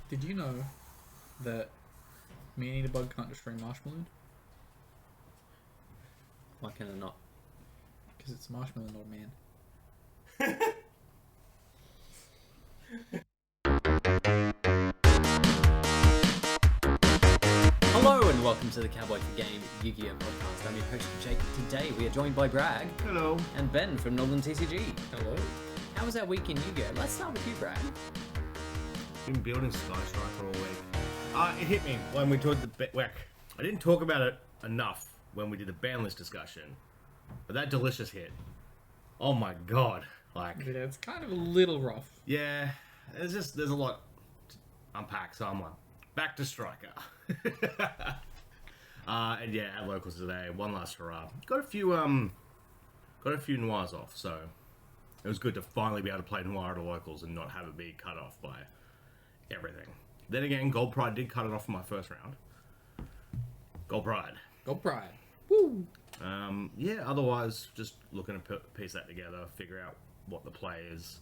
Did you know that Man-Eater Bug can't destroy Marshmallow? Why can it not? Because it's Marshmallow, not a man. Hello and welcome to the Cowboy4Game Yu-Gi-Oh! Podcast. I'm your host, Jake. Today we are joined by Bragg. Hello. And Ben from NolanTCG. Hello. How was that week in Yu-Gi-Oh! Let's start with you, Bragg. Been building Sky Striker all week. It hit me when we talked I didn't talk about it enough when we did the ban list discussion, but that delicious hit. Oh my god! Yeah, it's kind of a little rough. Yeah, there's a lot to unpack. So I'm like, back to Striker. And yeah, at locals today, one last hurrah. Got a few noirs off, so it was good to finally be able to play noir at locals and not have it be cut off by everything. Then again, Gold Pride did cut it off in my first round. Gold Pride. Gold Pride. Woo! Yeah, otherwise, just looking to piece that together, figure out what the play is.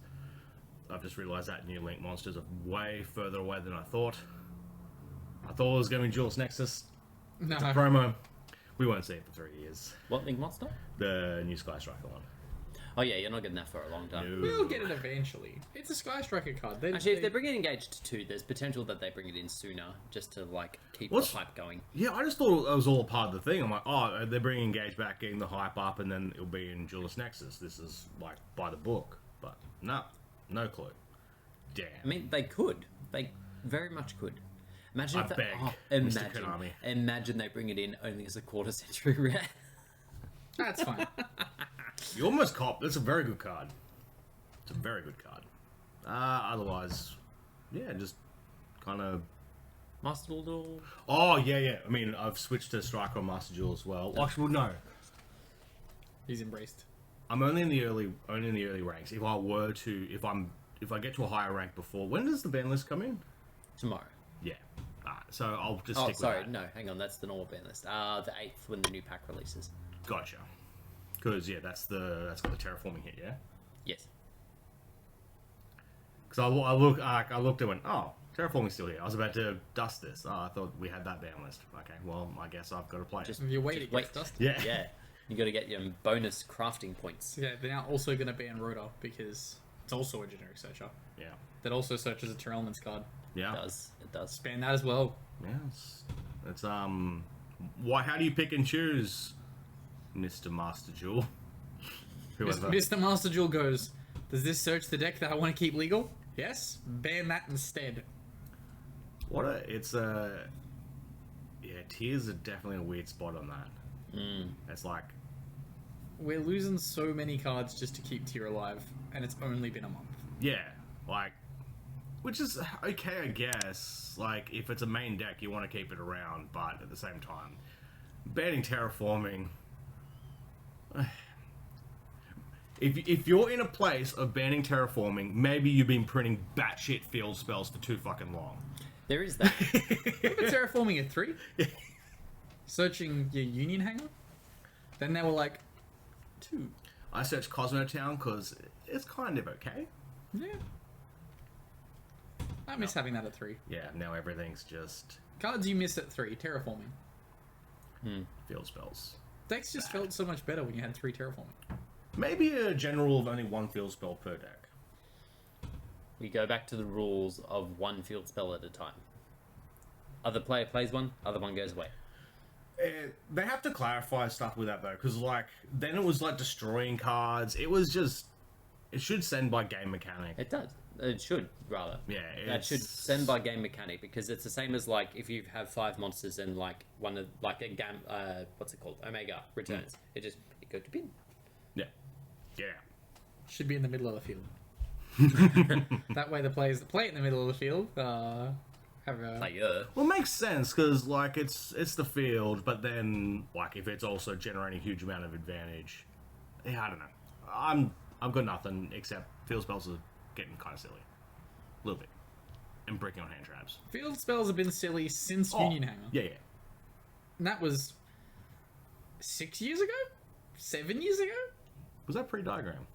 I've just realised that new Link monsters are way further away than I thought. I thought it was going to be Duelist Nexus. No. It's a promo. We won't see it for 3 years. What Link monster? The new Sky Striker one. Oh yeah, you're not getting that for a long time. No. We'll get it eventually. It's a Sky Striker card. Actually, if they bring it engaged to 2, there's potential that they bring it in sooner, just to like keep the hype going. Yeah, I just thought it was all a part of the thing. I'm like, oh, they're bringing Engage back, getting the hype up, and then it'll be in Duelist Nexus. This is like by the book, but no clue. Damn. I mean, they could. They very much could. Imagine if Mr. Konami. Imagine they bring it in only as a quarter century rare. That's fine. You almost cop. That's a very good card. It's a very good card. Otherwise, yeah, just kind of. Master Duel. Oh yeah. I mean, I've switched to Striker on Master Duel as well. Actually, well, no. He's embraced. I'm only in the early ranks. If I get to a higher rank before, when does the ban list come in? Tomorrow. Yeah. So I'll just stick with that. No, hang on, that's the normal ban list. The 8th when the new pack releases. Gotcha. Because yeah, that's got the terraforming hit, yeah. Yes. Because I looked and went, oh, terraforming's still here. I was about to dust this. Oh, I thought we had that ban list. Okay, well, I guess I've got to play it. You wait, it gets dusted. Yeah. Yeah. You got to get your bonus crafting points. Yeah, they're now also going to ban Rhoda because it's also a generic searcher. Yeah. That also searches a Terrell Elements card. Yeah. It does. Ban that as well. Yeah. It's why? How do you pick and choose, Mr. Master Jewel? Whoever. Mr. Master Jewel goes, does this search the deck that I want to keep legal? Yes? Ban that instead. Tears are definitely a weird spot on that. It's like... We're losing so many cards just to keep Tier alive, and it's only been a month. Yeah, like... Which is okay, I guess. Like, if it's a main deck, you want to keep it around, but at the same time, banning terraforming... If you're in a place of banning terraforming, maybe you've been printing batshit field spells for too fucking long. There is that. Remember terraforming at 3? Searching your Union Hanger? Then they were like, 2. I searched Cosmotown because it's kind of okay. Yeah. I miss having that at 3. Yeah, now everything's just... Cards you miss at 3, terraforming. Field spells. Decks just felt so much better when you had 3 terraforming. Maybe a general rule of only 1 field spell per deck. We go back to the rules of 1 field spell at a time. Other player plays one, other one goes away. They have to clarify stuff with that though, because like then it was like destroying cards. It was just it should send by game mechanic. It does. It should rather. Yeah, That should send by game mechanic because it's the same as like if you have 5 monsters and like one of like a game what's it called? Omega returns. It goes to pin. Yeah. Should be in the middle of the field. That way the players that play in the middle of the field have a... Well, it makes sense because like it's the field, but then like if it's also generating a huge amount of advantage, yeah, I don't know. I've got nothing except field spells are getting kind of silly, a little bit, and breaking on hand traps. Field spells have been silly since Union Hanger. Yeah. And that was 6 years ago? 7 years ago? Was that pre-diagram?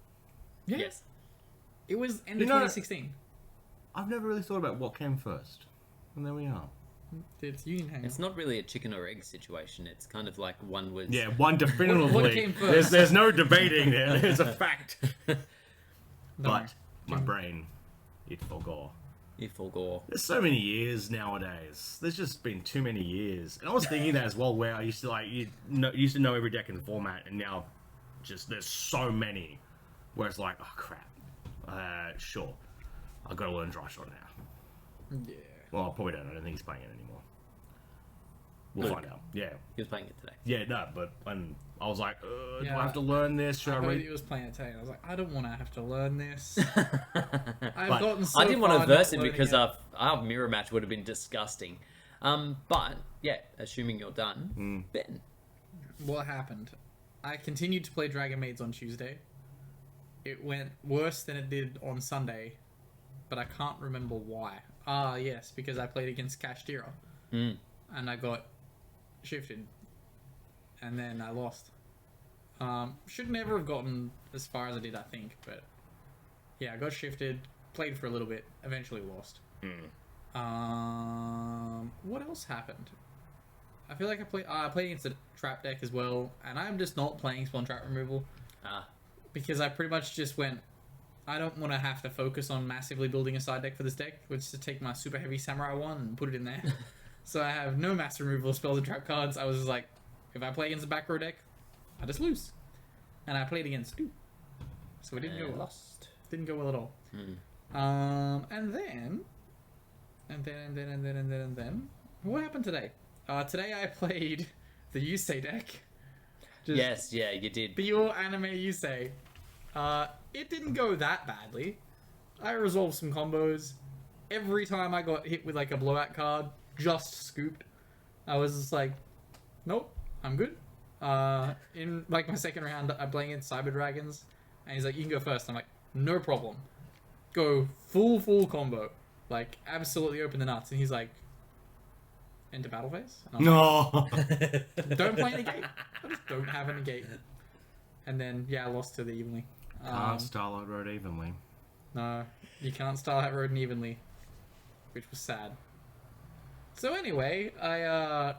Yes. It was end of 2016. I've never really thought about what came first. And there we are. It's Union Hangout. It's not really a chicken or egg situation. It's kind of like one was. Yeah, one definitively. What came first? There's no debating there. It's a fact. No. But my brain, it forgot. You forgot. There's so many years nowadays. There's just been too many years. And I was thinking that as well, where I used to used to know every deck in the format, and now just there's so many where it's like, oh crap. Sure, I've got to learn Dry Shot now. Yeah. Well, I probably don't. I don't think he's playing it anymore. We'll Luke. find out. Yeah. He was playing it today. Yeah, no, but when I was like, do Yeah. I have to learn this? Should I, I heard read? he was playing it today, and I was like, I don't want to have to learn this. But I've gotten so I didn't want far to verse not him learning because it. our mirror match would have been disgusting. But yeah, assuming you're done, Ben. What happened? I continued to play Dragon Maids on Tuesday. It went worse than it did on Sunday, but I can't remember why. Ah, yes, because I played against Kashtira, and I got shifted, and then I lost. Should never have gotten as far as I did, I think, but yeah, I got shifted, played for a little bit, eventually lost. What else happened? I feel like I played against a trap deck as well, and I'm just not playing spawn trap removal because I pretty much just went, I don't want to have to focus on massively building a side deck for this deck, which is to take my super heavy samurai one and put it in there. So I have no mass removal spells and trap cards. I was just like, if I play against a back row deck, I just lose. And I played against two, so it didn't go well. Lost. Didn't go well at all. And then, what happened today? Today I played the Yusei deck. Just Yes, yeah, you did. pure anime Yusei. It didn't go that badly. I resolved some combos. Every time I got hit with like a blowout card, just scooped. I was just like, nope, I'm good. In like my second round, I'm playing against Cyber Dragons, and he's like, you can go first. I'm like, no problem. Go full combo. Like, absolutely open the nuts. And he's like, into battle phase? And I'm like, No. don't play negate. I just don't have a negate. And then, yeah, I lost to the evenly. Can't Starlight Road evenly. No, you can't style that road evenly, which was sad. So anyway, that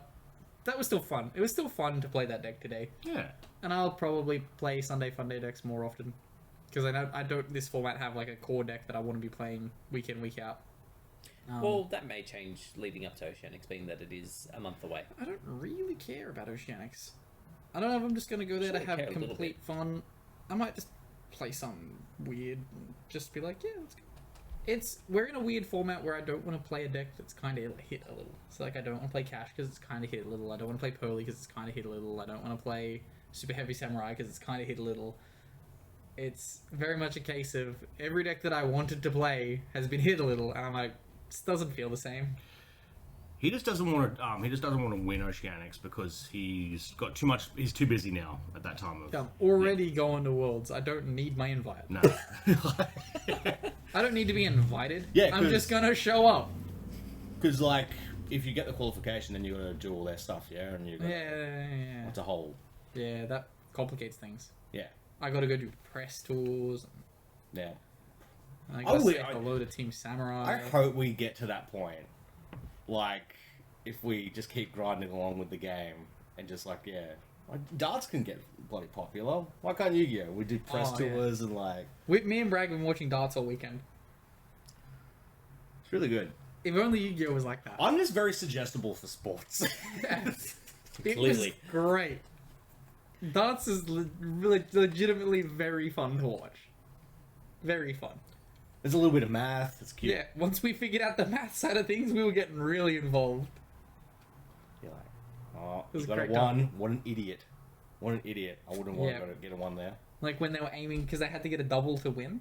was still fun. It was still fun to play that deck today, Yeah. and I'll probably play Sunday Funday decks more often because I know I don't this format have like a core deck that I want to be playing week in week out. Well, that may change leading up to Oceanics, being that it is a month away. I don't really care about Oceanics. I don't know if I'm just gonna go there Sure, to have care a little complete fun. I might just play something weird, and just be like, yeah, let's go. We're in a weird format where I don't want to play a deck that's kind of hit a little. So like I don't want to play Cash because it's kind of hit a little. I don't want to play Pearly because it's kind of hit a little. I don't want to play Super Heavy Samurai because it's kind of hit a little. It's very much a case of every deck that I wanted to play has been hit a little, and I'm like, this doesn't feel the same. He just doesn't want to. He just doesn't want to win Oceanics because he's got too much. He's too busy now at that time of. I'm already going to Worlds. I don't need my invite. No. I don't need to be invited. Yeah, I'm 'cause- just gonna show up. Because like, if you get the qualification, then you got to do all their stuff, yeah, and you. Yeah. It's a whole. Yeah, that complicates things. Yeah. I gotta go do press tours. Yeah. And I gotta Oh, say I- hello to Team Samurai. I hope we get to that point. Like, if we just keep grinding along with the game and just like, yeah, like, darts can get bloody popular. Why can't Yu-Gi-Oh? We do press Oh, yeah. tours and like, Me and Bragg have been watching darts all weekend. it's really good. If only Yu-Gi-Oh was like that. I'm just very suggestible for sports. Yes. It Clearly. was great. Darts is legitimately very fun to watch. Very fun. There's a little bit of math. It's cute. Yeah, once we figured out the math side of things, we were getting really involved. You're like, oh, It was you got a great 1. time. What an idiot. What an idiot. I wouldn't want Yeah. to get a 1 there. Like when they were aiming, because they had to get a double to win.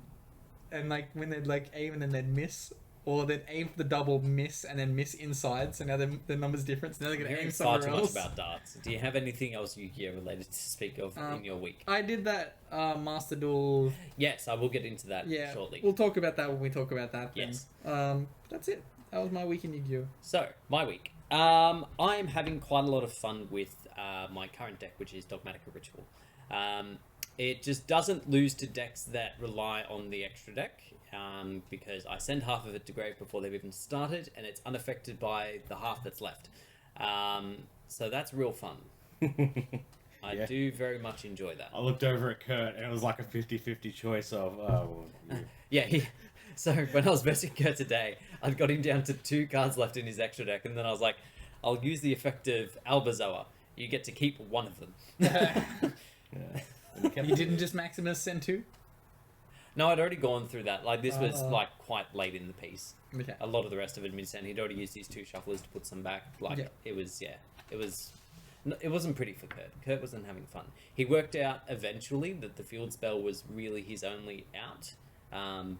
And like when they'd like aim and then they'd miss. Or they'd aim for the double, miss, and then miss inside. So now the number's different. So now they're I'm going to hearing aim far somewhere too else. much about darts. Do you have anything else Yu-Gi-Oh related to speak of in your week? I did that Master Duel. Yes, I will get into that Yeah, shortly. we'll talk about that when we talk about that. Then. Yes. That's it. That was my week in Yu-Gi-Oh. So, my week. I am having quite a lot of fun with my current deck, which is Dogmatica Ritual. It just doesn't lose to decks that rely on the extra deck, because I send half of it to grave before they've even started, and it's unaffected by the half that's left. So that's real fun. I do very much enjoy that. I looked over at Kurt, and it was like a 50-50 choice of... Yeah, so when I was versing Kurt today, I'd got him down to 2 cards left in his extra deck, and then I was like, I'll use the effective Albazoa. You get to keep one of them. You didn't just Maximus send 2? No, I'd already gone through that. Like, this was, like, quite late in the piece. Okay. A lot of the rest of it had been sent. He'd already used these 2 shufflers to put some back. Like, it wasn't pretty for Kurt. Kurt wasn't having fun. He worked out eventually that the field spell was really his only out.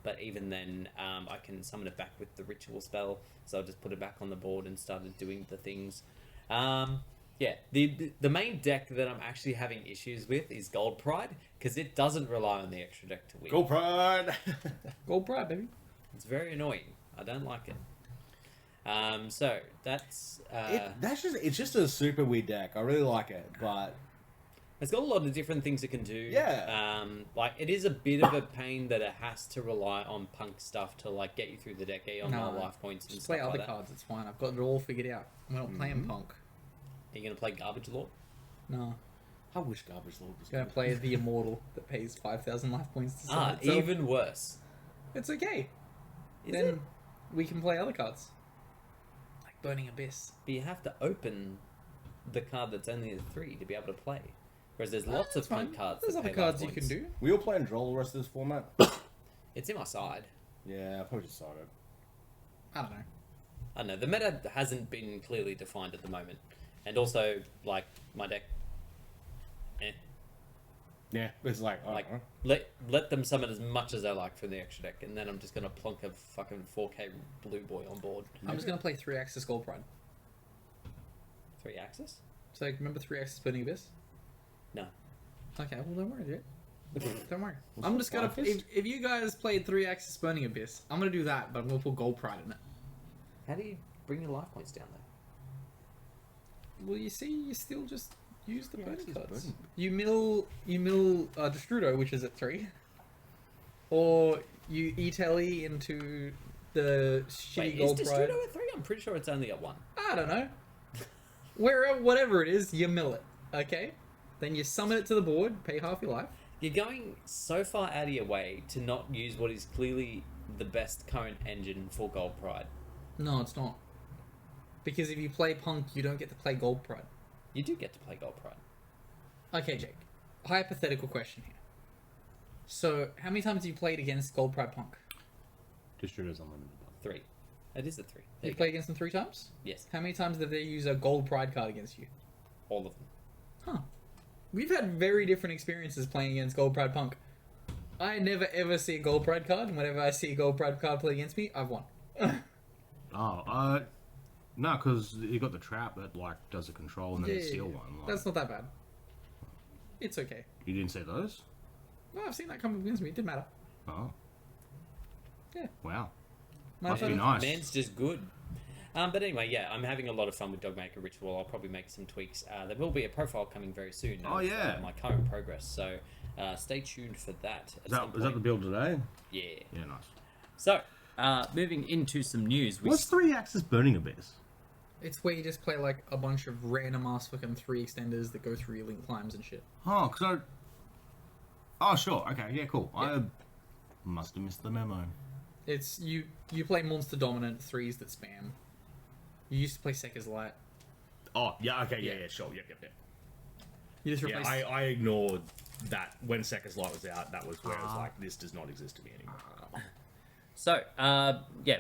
But even then, I can summon it back with the ritual spell. So I just put it back on the board and started doing the things. Yeah, the main deck that I'm actually having issues with is Gold Pride, because it doesn't rely on the extra deck to win. Gold Pride! Gold Pride, baby. It's very annoying. I don't like it. So that's it's just a super weird deck. I really like it, but it's got a lot of different things it can do. Yeah. Like it is a bit of a pain that it has to rely on punk stuff to like get you through the deck, get you on more life points and Just stuff play like other that. cards, it's fine. I've got it all figured out. I'm not playing Punk. Are you gonna play Garbage Lord? No. I wish Garbage Lord was I'm going to play the Immortal that pays 5,000 life points to summon itself. Even worse. It's okay. Is then it? we can play other cards. Like Burning Abyss. But you have to open the card that's only a 3 to be able to play. Whereas there's lots of punk cards. There's that other pay life cards you can points. do. We all playing Droll the rest of this format? It's in my side. Yeah, I probably just started. I don't know. I don't know. The meta hasn't been clearly defined at the moment. And also, like, my deck... Yeah, it's like... Like, let them summon as much as they like from the extra deck, and then I'm just gonna plonk a fucking 4K blue boy on board. I'm just going to play 3-Axis Gold Pride. 3 axis? So, remember 3-Axis Burning Abyss? No. Okay, well, don't worry, dude. Don't worry. I'm just going to... If you guys played 3-Axis Burning Abyss, I'm going to do that, but I'm going to put Gold Pride in it. How do you bring your life points down, though? Well, you see, you still just use the burning it's cards. burning. You mill Destrudo, which is at 3, or you E-Telly into the shitty Wait, Gold is Pride. Destrudo at 3? I'm pretty sure it's only at 1. I don't know. Whatever it is, you mill it. Okay, then you summon it to the board, pay half your life. You're going so far out of your way to not use what is clearly the best current engine for Gold Pride. No, it's not. Because if you play Punk, you don't get to play Gold Pride. You do get to play Gold Pride. Okay, Jake. Hypothetical question here. So, how many times have you played against Gold Pride Punk? Destrudo's unlimited. 3. It is a 3. There You you go. played against them 3 times? Yes, How many times did they use a Gold Pride card against you? all of them. Huh. We've had very different experiences playing against Gold Pride Punk. I never ever see a Gold Pride card, and whenever I see a Gold Pride card play against me, I've won. No, because you got the trap that like does a control and then a steal one. Like, That's not that bad. It's okay. you didn't see those? No, I've seen that come against me. It didn't matter. Oh. Yeah. Wow. My Must be turn. nice. Man's just good. But anyway, yeah, I'm having a lot of fun with Dogmaker Ritual. I'll probably make some tweaks. There will be a profile coming very soon. Oh, yeah. My current progress. So stay tuned for that. Is that the build today? Yeah. Yeah, nice. So, moving into some news. What's 3-Axis Burning Abyss? It's where you just play like a bunch of random ass fucking 3 extenders that go through your link climbs and shit. Oh, because Oh, sure. Okay, yeah, cool. Yeah. I must have missed the memo. It's you play monster dominant 3s that spam. You used to play Sekker's Light. Oh, yeah, okay, Yeah. sure. Yep. You just Yeah, replace I ignored that when Sekker's Light was out. That was where I was like, this does not exist to me anymore. So,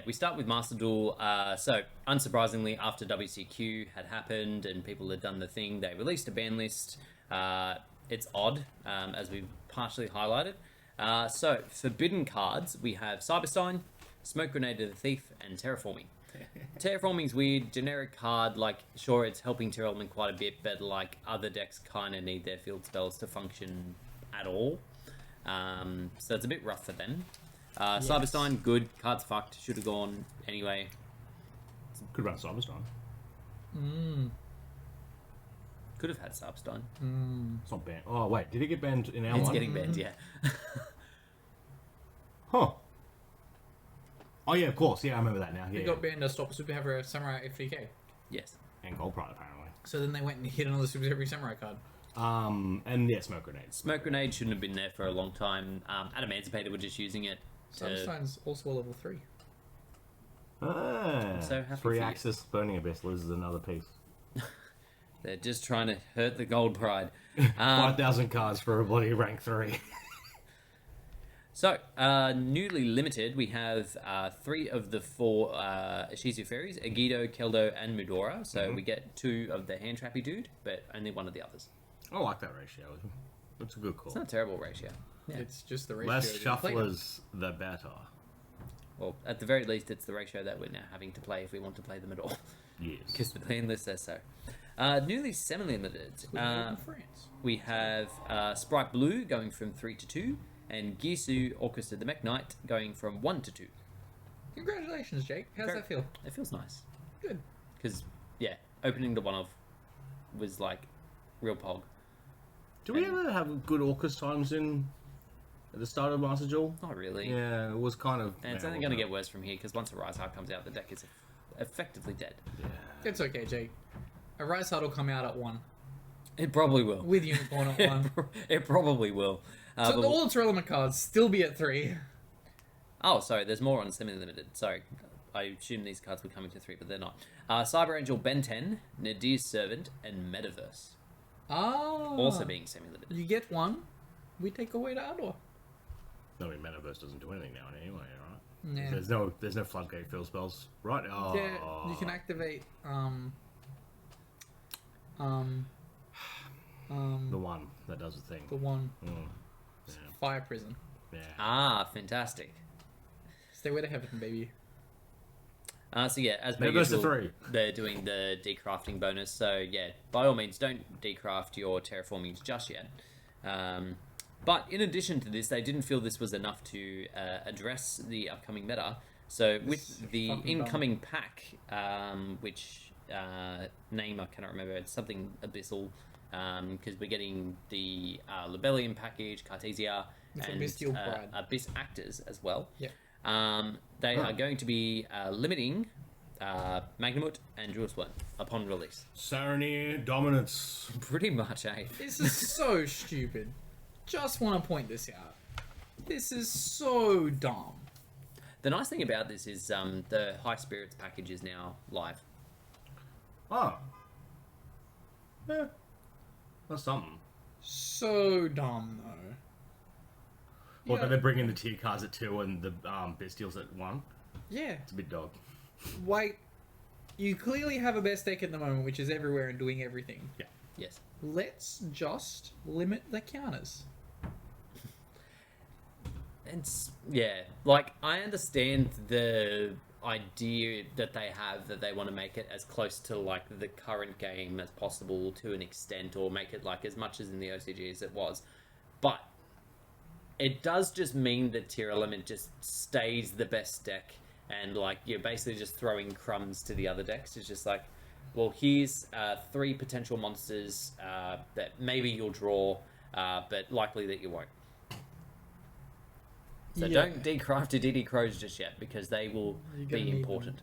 we start with Master Duel. So, unsurprisingly, after WCQ had happened and people had done the thing, they released a ban list. It's odd, as we've partially highlighted. So, forbidden cards, we have Cyberstein, Smoke Grenade of the Thief, and Terraforming. Terraforming's weird, generic card, like, sure, it's helping Terra Element quite a bit, but, like, other decks kind of need their field spells to function at all. So it's a bit rough for them. Yes. Cyberstein, good. Card's fucked. Should have gone anyway. Could run Cyberstrong. Could have had Sarpstein. It's not banned. Oh, wait. Did it get banned in our It's one? getting banned, yeah. Huh. Oh, yeah, of course. Yeah, I remember that now. Yeah. It got banned to stop Super Heavy Samurai FTK. Yes. And Gold Pride, apparently. So then they went and hit another Super Heavy Samurai card. And yeah, Smoke Grenades. Smoke Grenade shouldn't have been there for a long time. Adamantipator were just using it to... Sunstein's also level 3. Ah, So happy for 3 you. Axis Burning Abyss loses another piece. They're just trying to hurt the Gold Pride. 5,000 cards for a bloody rank 3. So, newly limited, we have 3 of the 4 Shizu Fairies, Agido, Keldo, and Mudora. So we get 2 of the hand trappy dude, but only 1 of the others. I like that ratio. It's a good call. It's not a terrible ratio. Yeah. It's just the ratio. Less that you play. shufflers, the better. Well, at the very least, it's the ratio that we're now having to play if we want to play them at all. Yes. Because the ban list says so. Newly semi-limited. With in France. We have Sprite Blue going from 3 to 2, and Gisu Orchestra the Mech Knight going from 1 to 2. Congratulations, Jake. How's Very- that feel? It feels nice. Good. Because, yeah, opening the one of was like real pog. Do we ever have good Orcus times at the start of Master Duel? Not really. Yeah, it was kind of... And it's only going to get worse from here because once a Rise Heart comes out, the deck is effectively dead. It's okay, Jake. A Rise Heart will come out at 1. It probably will. With Unicorn at 1. It probably will. So But- all its relevant cards still be at 3. Oh, sorry, there's more on semi-limited. Sorry, I assume these cards were coming to 3, but they're not. Cyber Angel Ben 10, Nadir's Servant, and Metaverse. Ah. Also being semi-limited. You get 1, we take away the other. No, I mean, Metaverse doesn't do anything now anyway, right? Yeah. There's no floodgate fill spells, right? Oh. Yeah, you can activate The one that does the thing. the one Yeah. Fire Prison. Yeah. Ah, fantastic. Stay to heaven, baby. So yeah, as per Metaverse to usual, 3. they're doing the decrafting bonus. So yeah, by all means, don't decraft your terraformings just yet. But in addition to this, they didn't feel this was enough to address the upcoming meta. So This with the fucking incoming pack, which name I cannot remember, it's something abyssal, because we're getting the Libellium package, Cartesia, It's and Abyssal Pride. Abyss Actors as well. Yeah. They are going to be limiting Magnamut and Jewelsworn upon release. Saranir Dominance. Pretty much, eh? This is so stupid. Just want to point this out. This is so dumb. The nice thing about this is the High Spirits package is now live. Oh. Yeah. That's something. So dumb, though. What, Yeah. that they're bringing the tier cards at 2 and the Bestials at 1? Yeah. It's a bit dog. Like, you clearly have a best deck at the moment, which is everywhere and doing everything. Yeah. Yes. Let's just limit the counters. Yeah, like I understand the idea that they have that they want to make it as close to like the current game as possible to an extent, or make it like as much as in the OCG as it was, but it does just mean that tier element just stays the best deck, and like you're basically just throwing crumbs to the other decks. It's just like, well, here's 3 potential monsters that maybe you'll draw, but likely that you won't. So Yeah. don't decraft your DD Crows just yet, because they will You're gonna be need important.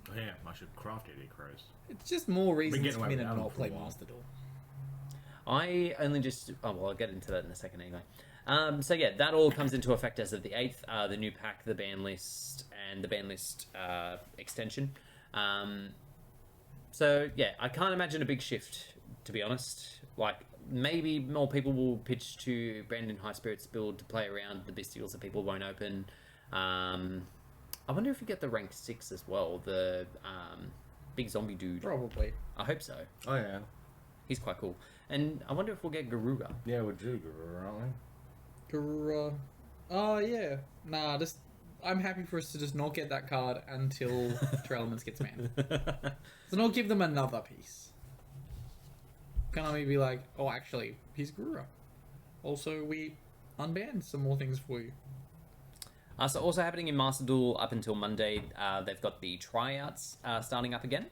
Oh, yeah, I should craft AD Crows. It's just more reasons getting for away me to without them not for a play while. Master Duel. I only just... Oh, well, I'll get into that in a second anyway. So yeah, that all comes into effect as of the 8th. The new pack, the ban list, and the ban list extension. So yeah, I can't imagine a big shift, to be honest. Like, maybe more people will pitch to Brandon High Spirits build to play around the Bestials that people won't open. I wonder if we get the rank 6 as well, the big zombie dude. Probably. I hope so. Oh, yeah. He's quite cool. And I wonder if we'll get Garuga. Yeah, we're Juga, aren't we? Gura. Oh, yeah. Nah, just... I'm happy for us to just not get that card until Trail Elements gets banned. So not give them another piece. Konami be like, oh, actually, he's Gura. Also, we unbanned some more things for you. So also happening in Master Duel up until Monday, they've got the tryouts starting up again.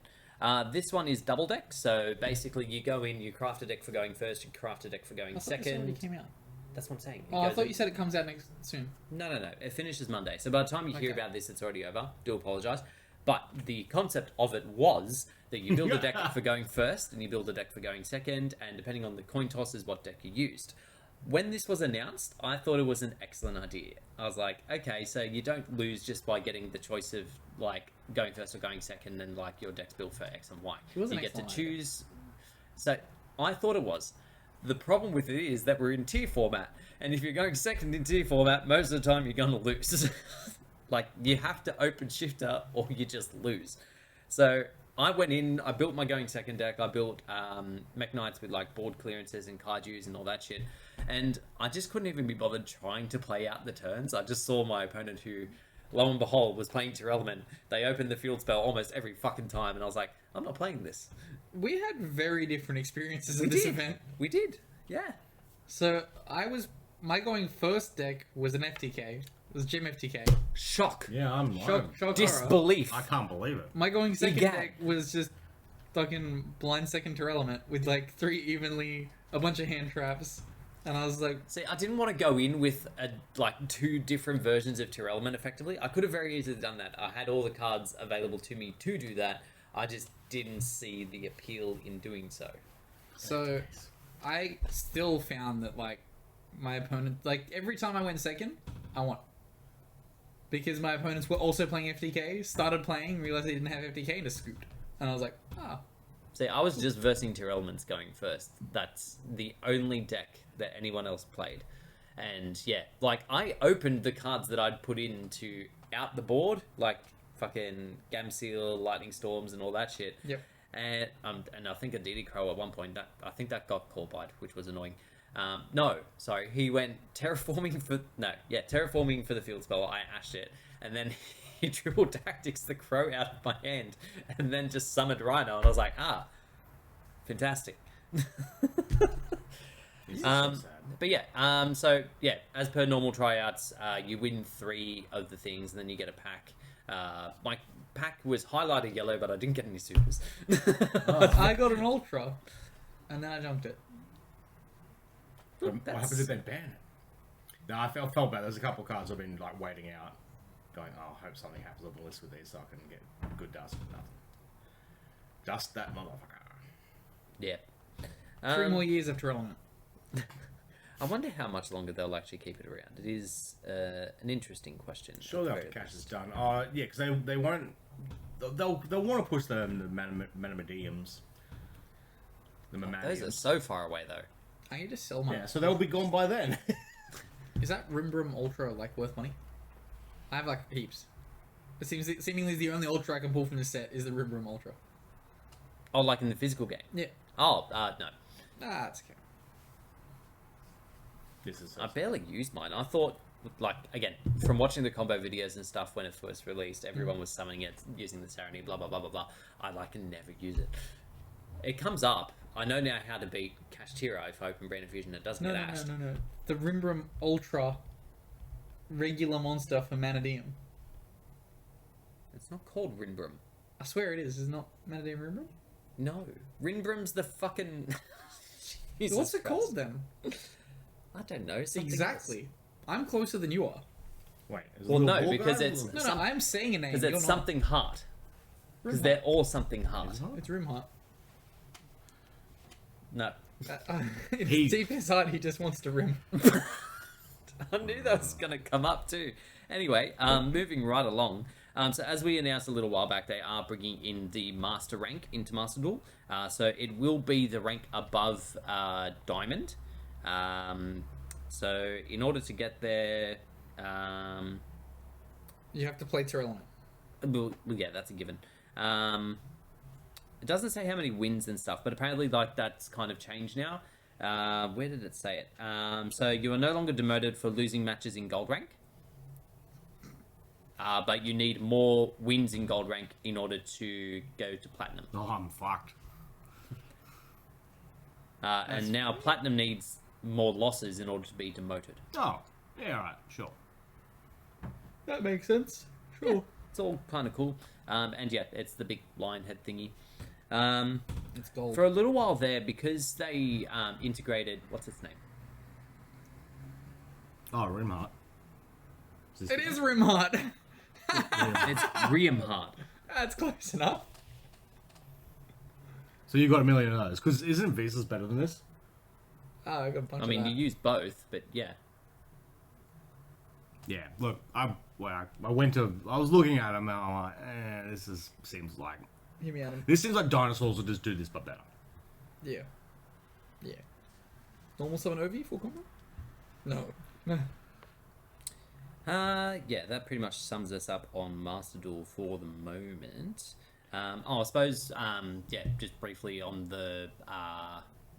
This one is double deck, so basically you go in, you craft a deck for going first, you craft a deck for going I thought this already second. came out. That's what I'm saying. It Oh, I goes thought in- you said it comes out soon. No. It finishes Monday. So by the time you hear Okay. about this, it's already over. Do apologise. But the concept of it was that you build a deck for going first, and you build a deck for going second, and depending on the coin toss is what deck you used. When this was announced, I thought it was an excellent idea. I was like, okay, so you don't lose just by getting the choice of like going first or going second, and like your deck's built for X and Y. It was an You get to excellent idea. choose. So I thought it was. The problem with it is that we're in tier format, and if you're going second in tier format, most of the time you're going to lose. Like, you have to open shifter or you just lose. So I went in, I built my going second deck, I built Mech Knights with like board clearances and kaijus and all that shit, and I just couldn't even be bothered trying to play out the turns. I just saw my opponent who, lo and behold, was playing Tier Element. They opened the field spell almost every fucking time, and I was like, I'm not playing this. We had very different experiences We in this did. event. We did, yeah. So my going first deck was an FTK. It was Gym FTK. Shock. Yeah, I'm Shock, lying. shock horror. Disbelief. I can't believe it. My going second Egad. deck was just fucking blind second to element with like a bunch of hand traps, and I was like, See, I didn't want to go in with like two different versions of Tier Element effectively. I could have very easily done that. I had all the cards available to me to do that. I just didn't see the appeal in doing so. so I still found that like my opponent, like every time I went second, I won. Because my opponents were also playing FTK, started playing, realized they didn't have FTK, and just scooped. And I was like, ah. See, I was just versing Tier Elements going first. That's the only deck that anyone else played. And yeah, like I opened the cards that I'd put in to out the board, like fucking Gamseel, Lightning Storms, and all that shit. Yep. And I think a DD Crow at one point, I think that got call bite, which was annoying. No, sorry, he went terraforming for the field spell. I ashed it, and then he triple tactics the crow out of my hand, and then just summoned Rhino, and I was like, fantastic. This is so sad. But yeah, so yeah, as per normal tryouts, you win 3 of the things, and then you get a pack. My pack was highlighted yellow, but I didn't get any supers. I got an ultra, and then I jumped it. What happens if they ban it? No, I felt bad. There's a couple of cards I've been like waiting out, going, oh, I hope something happens on the list with these so I can get good dust. Nothing. Dust that motherfucker. Yeah. 3 more years after element. I wonder how much longer they'll actually keep it around. It is an interesting question. Sure, after cash is done. Yeah, because they won't. They'll want to push the Manamediums. The Those are Mamadiums. so far away, though. I can just sell my. Yeah, so they'll be gone by then. Is that Rimbrum Ultra like worth money? I have like heaps. It seems seemingly the only Ultra I can pull from this set is the Rimbrum Ultra. Oh, like in the physical game? Yeah. Oh, no. That's okay. This is. I barely used mine. I thought, like, again, from watching the combo videos and stuff when it first released, everyone was summoning it using the Serenity, blah, blah, blah, blah, blah. I can never use it. It comes up. I know now how to beat Kashtira if I open Brain Infusion. It doesn't No, get no, ashed. no, no, no. The Rimbrum Ultra regular monster for Manadium. It's not called Rinbrum. I swear it is. Is it not Manadium Rimbrum? No. Rinbrum's the fucking... Jesus What's it Christ. called then? I don't know. Something Exactly. I'm closer than you are. Wait. Is it Well, a no, little because guy or it's- a- No, Some- no, I'm saying a name. Because You're it's not. something heart. Because Rimheart. they're all something heart. Is it? It's Rimheart. No. In He- his deepest heart, he just wants to rim. I knew that was going to come up too. Anyway, moving right along. So as we announced a little while back, they are bringing in the Master rank into Master Duel. So it will be the rank above Diamond. So in order to get there, You have to play Tyrannosaurus. well, yeah, that's a given. It doesn't say how many wins and stuff, but apparently like that's kind of changed now. Where did it say it? So you are no longer demoted for losing matches in gold rank. But you need more wins in gold rank in order to go to platinum. Oh, I'm fucked. And now platinum needs more losses in order to be demoted. Oh, yeah, alright, sure. That makes sense. Sure. It's all kind of cool. And yeah, it's the big lion head thingy. It's gold. For a little while there, because they integrated what's its name? Oh, Rimheart. It is Rimheart. It's Riemhart. That's close enough. So you got $1 million of those. Because isn't Visas better than this? Oh, I got a bunch I of mean, that. you use both, but yeah. Yeah, look, I was looking at them and I'm like, seems like... Hear me, Adam. This seems like dinosaurs would just do this, but better. Yeah. Yeah. Normal summon OV, full combo? No. Yeah, that pretty much sums us up on Master Duel for the moment. I suppose, yeah, just briefly on the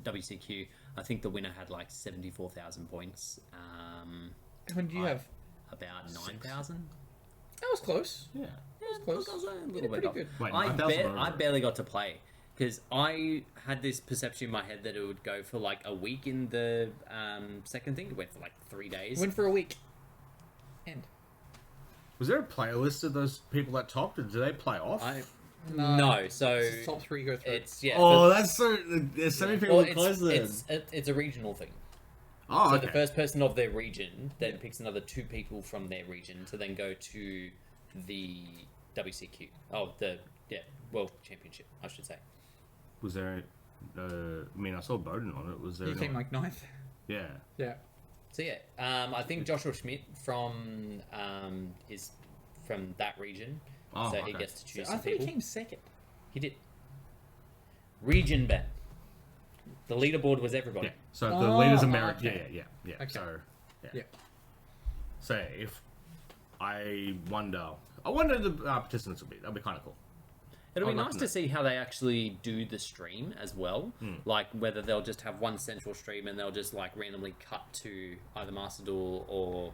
WCQ, I think the winner had like 74,000 points. How many do you have? About 9,000. That was close. Yeah. That was close. That was a You little did bit pretty up. good. Wait, I 9,000 over. barely got to play because I had this perception in my head that it would go for like a week in the second thing. It went for like 3 days. Went for a week. End. Was there a playlist of those people that topped, or did they play off? No, so It's just top 3 go through. it's yeah. Oh, for- that's so... There's so many people well, that close there. it's a regional thing. Oh, So okay. the first person of their region then picks another 2 people from their region to then go to the WCQ. Oh, the World Championship, I should say. Was there... I mean, I saw Bowden on it. Was there... You came like 9th. Yeah. Yeah. So yeah, I think Joshua Schmidt from is from that region, Oh, so he okay. gets to choose I some thought people. he came 2nd. He did. Region Ben. The leaderboard was everybody. Yeah. So the Oh, leaders American. okay. Yeah. Okay. So, yeah. Yeah. So if I wonder the participants would be. That'd be kind of cool. It'll be I'd like nice to to know. see how they actually do the stream as well. Like whether they'll just have one central stream and they'll just like randomly cut to either Master Duel or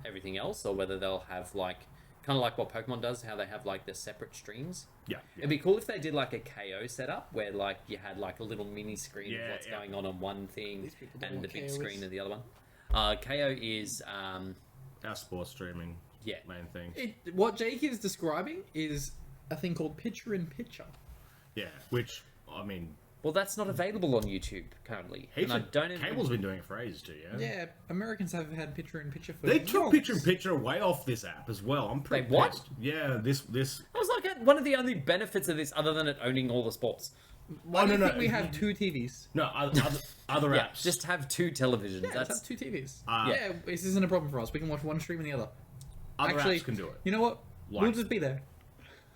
everything else, or whether they'll have like kind of like what Pokemon does, how they have like the separate streams. Yeah. It'd be cool if they did like a KO setup where like you had like a little mini screen of Yeah, what's yeah. going on one thing These people don't know and the what big KO screen is. of the other one. KO is Our sports streaming. yeah. Main thing. What Jake is describing is a thing called picture-in-picture. Yeah. Which I mean, Well, that's not available on YouTube currently, and I don't even. Cable's been doing it for ages too. Yeah. Yeah, Americans have had picture-in-picture for They took yonks. picture-in-picture away off this app as well. I'm pretty Wait, what? pissed. Yeah. This. That was like one of the only benefits of this, other than it owning all the sports. Why do you no, think no. we have 2 TVs? No. Other Yeah, apps. just have 2 televisions. Yeah, let's That's have 2 TVs. Yeah. Yeah, this isn't a problem for us. We can watch one stream and the other. Other Actually, apps can do it. You know what? We'll Like- just be there.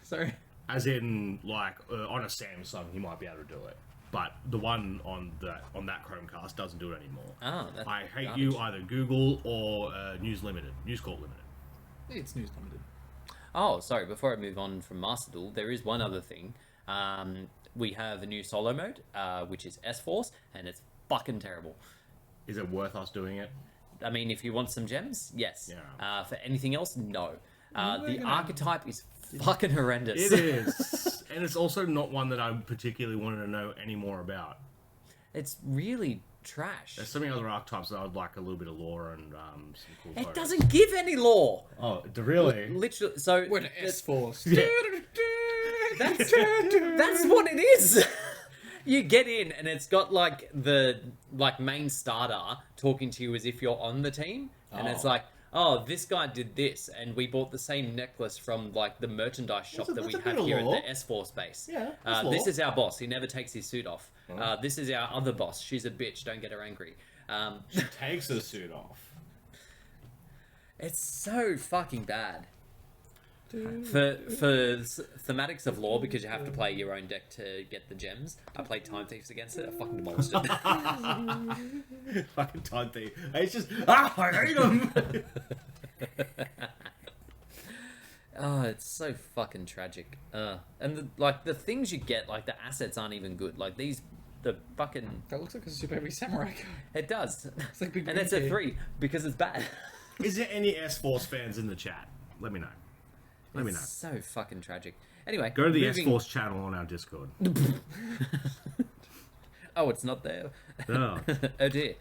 Sorry. As in, like on a Samsung, you might be able to do it, but the one on that Chromecast doesn't do it anymore. Oh, that's I hate garbage. you, either Google or News Corp Limited. It's news limited. Oh, sorry. Before I move on from Master Duel, there is one other thing. We have a new solo mode, which is S-Force, and it's fucking terrible. Is it worth us doing it? I mean, if you want some gems, yes. Yeah. For anything else, no. We're The gonna- archetype is fucking horrendous. It is, and it's also not one that I particularly wanted to know any more about. It's really trash. There's so many other archetypes that I'd like a little bit of lore and some cool. It photos. doesn't give any lore. Oh, really? Literally, so We're an S-Force. that's what it is. You get in and it's got like the main starter talking to you as if you're on the team, and it's Oh. like, oh, this guy did this, and we bought the same necklace from like the merchandise shop that we that's a have bit of here at lore. the S4 space. Yeah, that's This lore. is our boss. He never takes his suit off. This is our other boss. She's a bitch. Don't get her angry. Takes the suit off. It's so fucking bad. For thematics of lore, because you have to play your own deck to get the gems. I played Time Thieves against it. I fucking demolished it. Fucking Time Thief. It's just I hate them. Oh, it's so fucking tragic. And the things you get, like the assets aren't even good. Like the fucking That looks like a Super Heavy Samurai guy. it does, It's like Big and it's a Green 3 because it's bad. Is there any S-Force fans in the chat? Let me know. Let me know. It's so fucking tragic. Anyway, Go to the moving- S-Force channel on our Discord. Oh, it's not there. Oh. Oh dear.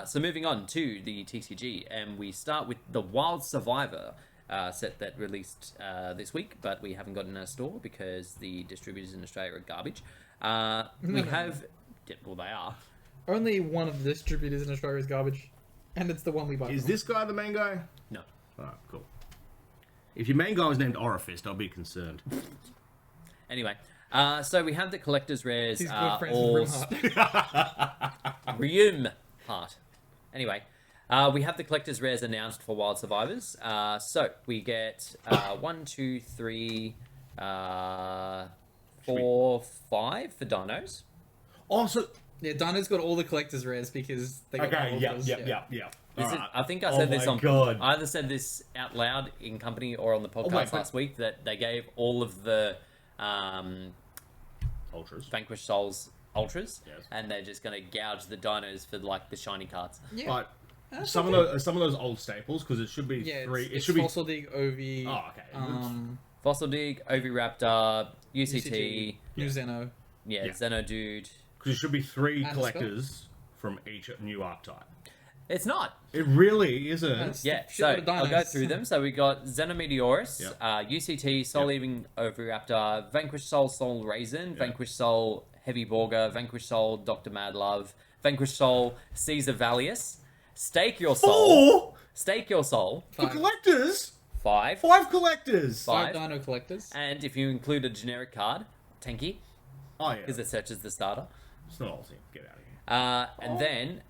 So moving on to the TCG, and we start with the Wild Survivor. set that released this week, but we haven't got in our store because the distributors in Australia are garbage. We have... Yeah, well, they are. Only one of the distributors in Australia is garbage, and it's the one we buy. Is from. this guy the main guy? No. Alright, cool. If your main guy was named Orifist, I'll be concerned. Anyway, so we have the collector's rares. He's good friends all with Rimheart. Rium Heart. Anyway, we have the collector's rares announced for Wild Survivors. So we get 1, 2, 3, 4, 5 for dinos. Also, Yeah, Dino's got all the collector's rares because they got all okay, of yep, those, yep. This is, Alright. I think I Oh said this my on. God. I either said this out loud in company or on the podcast last week that they gave all of the Ultras. Vanquished Souls ultras, Yes. and they're just gonna gouge the dinos for like the shiny cards. Yeah. But That's some okay. of those old staples, because it should be Yeah, three. it's It should be. Fossil Dig, Ovi. Oh, okay. Fossil Dig, Oviraptor, UCT, New Zeno. yeah, Yeah. Xenodude. Because it should be 3 And collectors from each new archetype. It's not. It really isn't. That's- Yeah, Shitload so of I'll go dinos. through them. So we got Xenometeorus, Yep. UCT, Soul Eating Oviraptor, Vanquished Soul, Soul Raisin, Vanquished Soul, Heavy Borger, Vanquished Soul, Dr. Madlove, Vanquished Soul, Caesar Valius, Stake Your Soul, 4 Stake Your Soul, for 5. collectors. 5, 5 collectors. Five. 5 Dino collectors. and if you include a generic card, Tenki, Oh yeah. because it searches the starter. It's not ulti. Get out of here. And then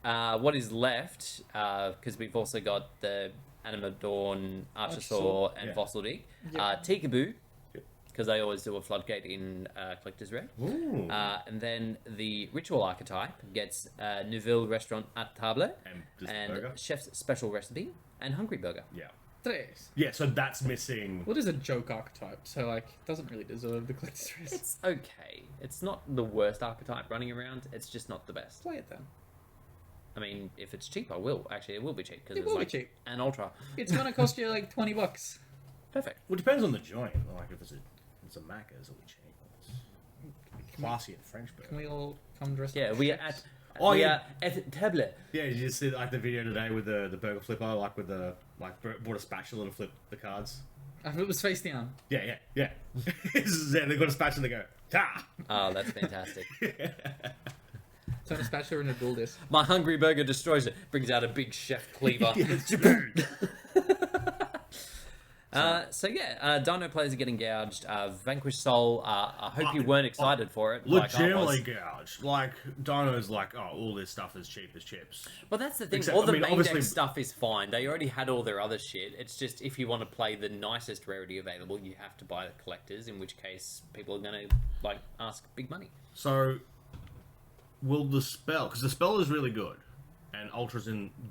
what is left, because we've also got the Animadorn, Archosaur, and Yeah. Fossil Dig, Yep. Tikaboo, Yep. because they always do a floodgate in Collector's Rare. Ooh. And then the Ritual archetype gets Nouvelle Restaurant at Table, And just a burger? Chef's Special Recipe, and Hungry Burger. Yeah. Tres. Yeah. So that's missing. What is a joke archetype? So, like, it doesn't really deserve the collector's rares. It's okay. It's not the worst archetype running around, it's just not the best. Play it then. I mean, if it's cheap, I will. Actually, it will be cheap, because It it's will be like cheap. an Ultra. It's gonna cost you like $20. Perfect. Well, it depends on the joint. Like if it's a Macca's, it'll be cheap. It's classy at French burger. Can we all come dressed Yeah, up? we are as chefs? at. Oh, we yeah. are at Table. Yeah, you just see like the video today with the burger flipper, like with the brought a spatula to flip the cards. I thought it was face down. Yeah. yeah, they've got a spatula. They go ta. Oh, that's fantastic. Turn a spatula into a dual disc. My Hungry Burger destroys it. Brings out a big chef cleaver. So yeah, Dino players are getting gouged. Vanquished Soul, I hope you weren't excited for it. like I Legitimately was. gouged. Like Dino's like, oh, all this stuff is cheap as chips. Well, that's the thing. Except- all the I mean, main obviously- deck stuff is fine. They already had all their other shit. It's just if you want to play the nicest rarity available, you have to buy the collectors. In which case, people are going to like ask big money. So, will the spell? Because the spell is really good, and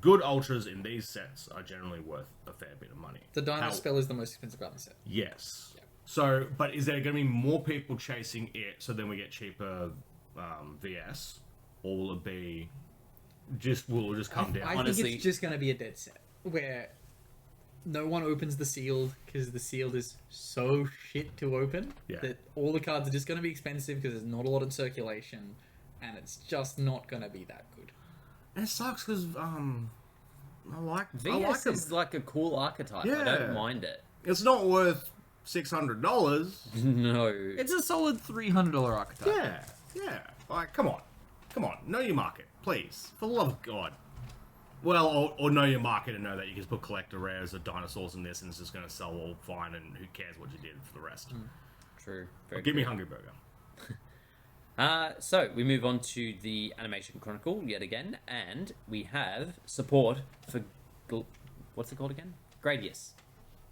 good ultras in these sets are generally worth a fair bit of money. The Dino How- spell is the most expensive card in the set. Yes. Yeah. So, but is there going to be more people chasing it, so then we get cheaper VS, or will it be will it just come down? I Honestly- think it's just gonna be a dead set where no one opens the sealed because the sealed is so shit to open Yeah. that all the cards are just gonna be expensive because there's not a lot in circulation, and it's just not gonna be that good. It sucks because I like VS them. is like a cool archetype. I Yeah. don't mind it. It's not worth $600. No. It's a solid $300 archetype. Yeah. Like, come on, know your market, please, for the love of God. Well, or know your market and know that you can put collector rares of dinosaurs in this, and it's just going to sell all fine, and who cares what you did for the rest? True. Very Give me true. Hungry Burger. So we move on to the Animation Chronicle yet again, and we have support for what's it called again? Gradius.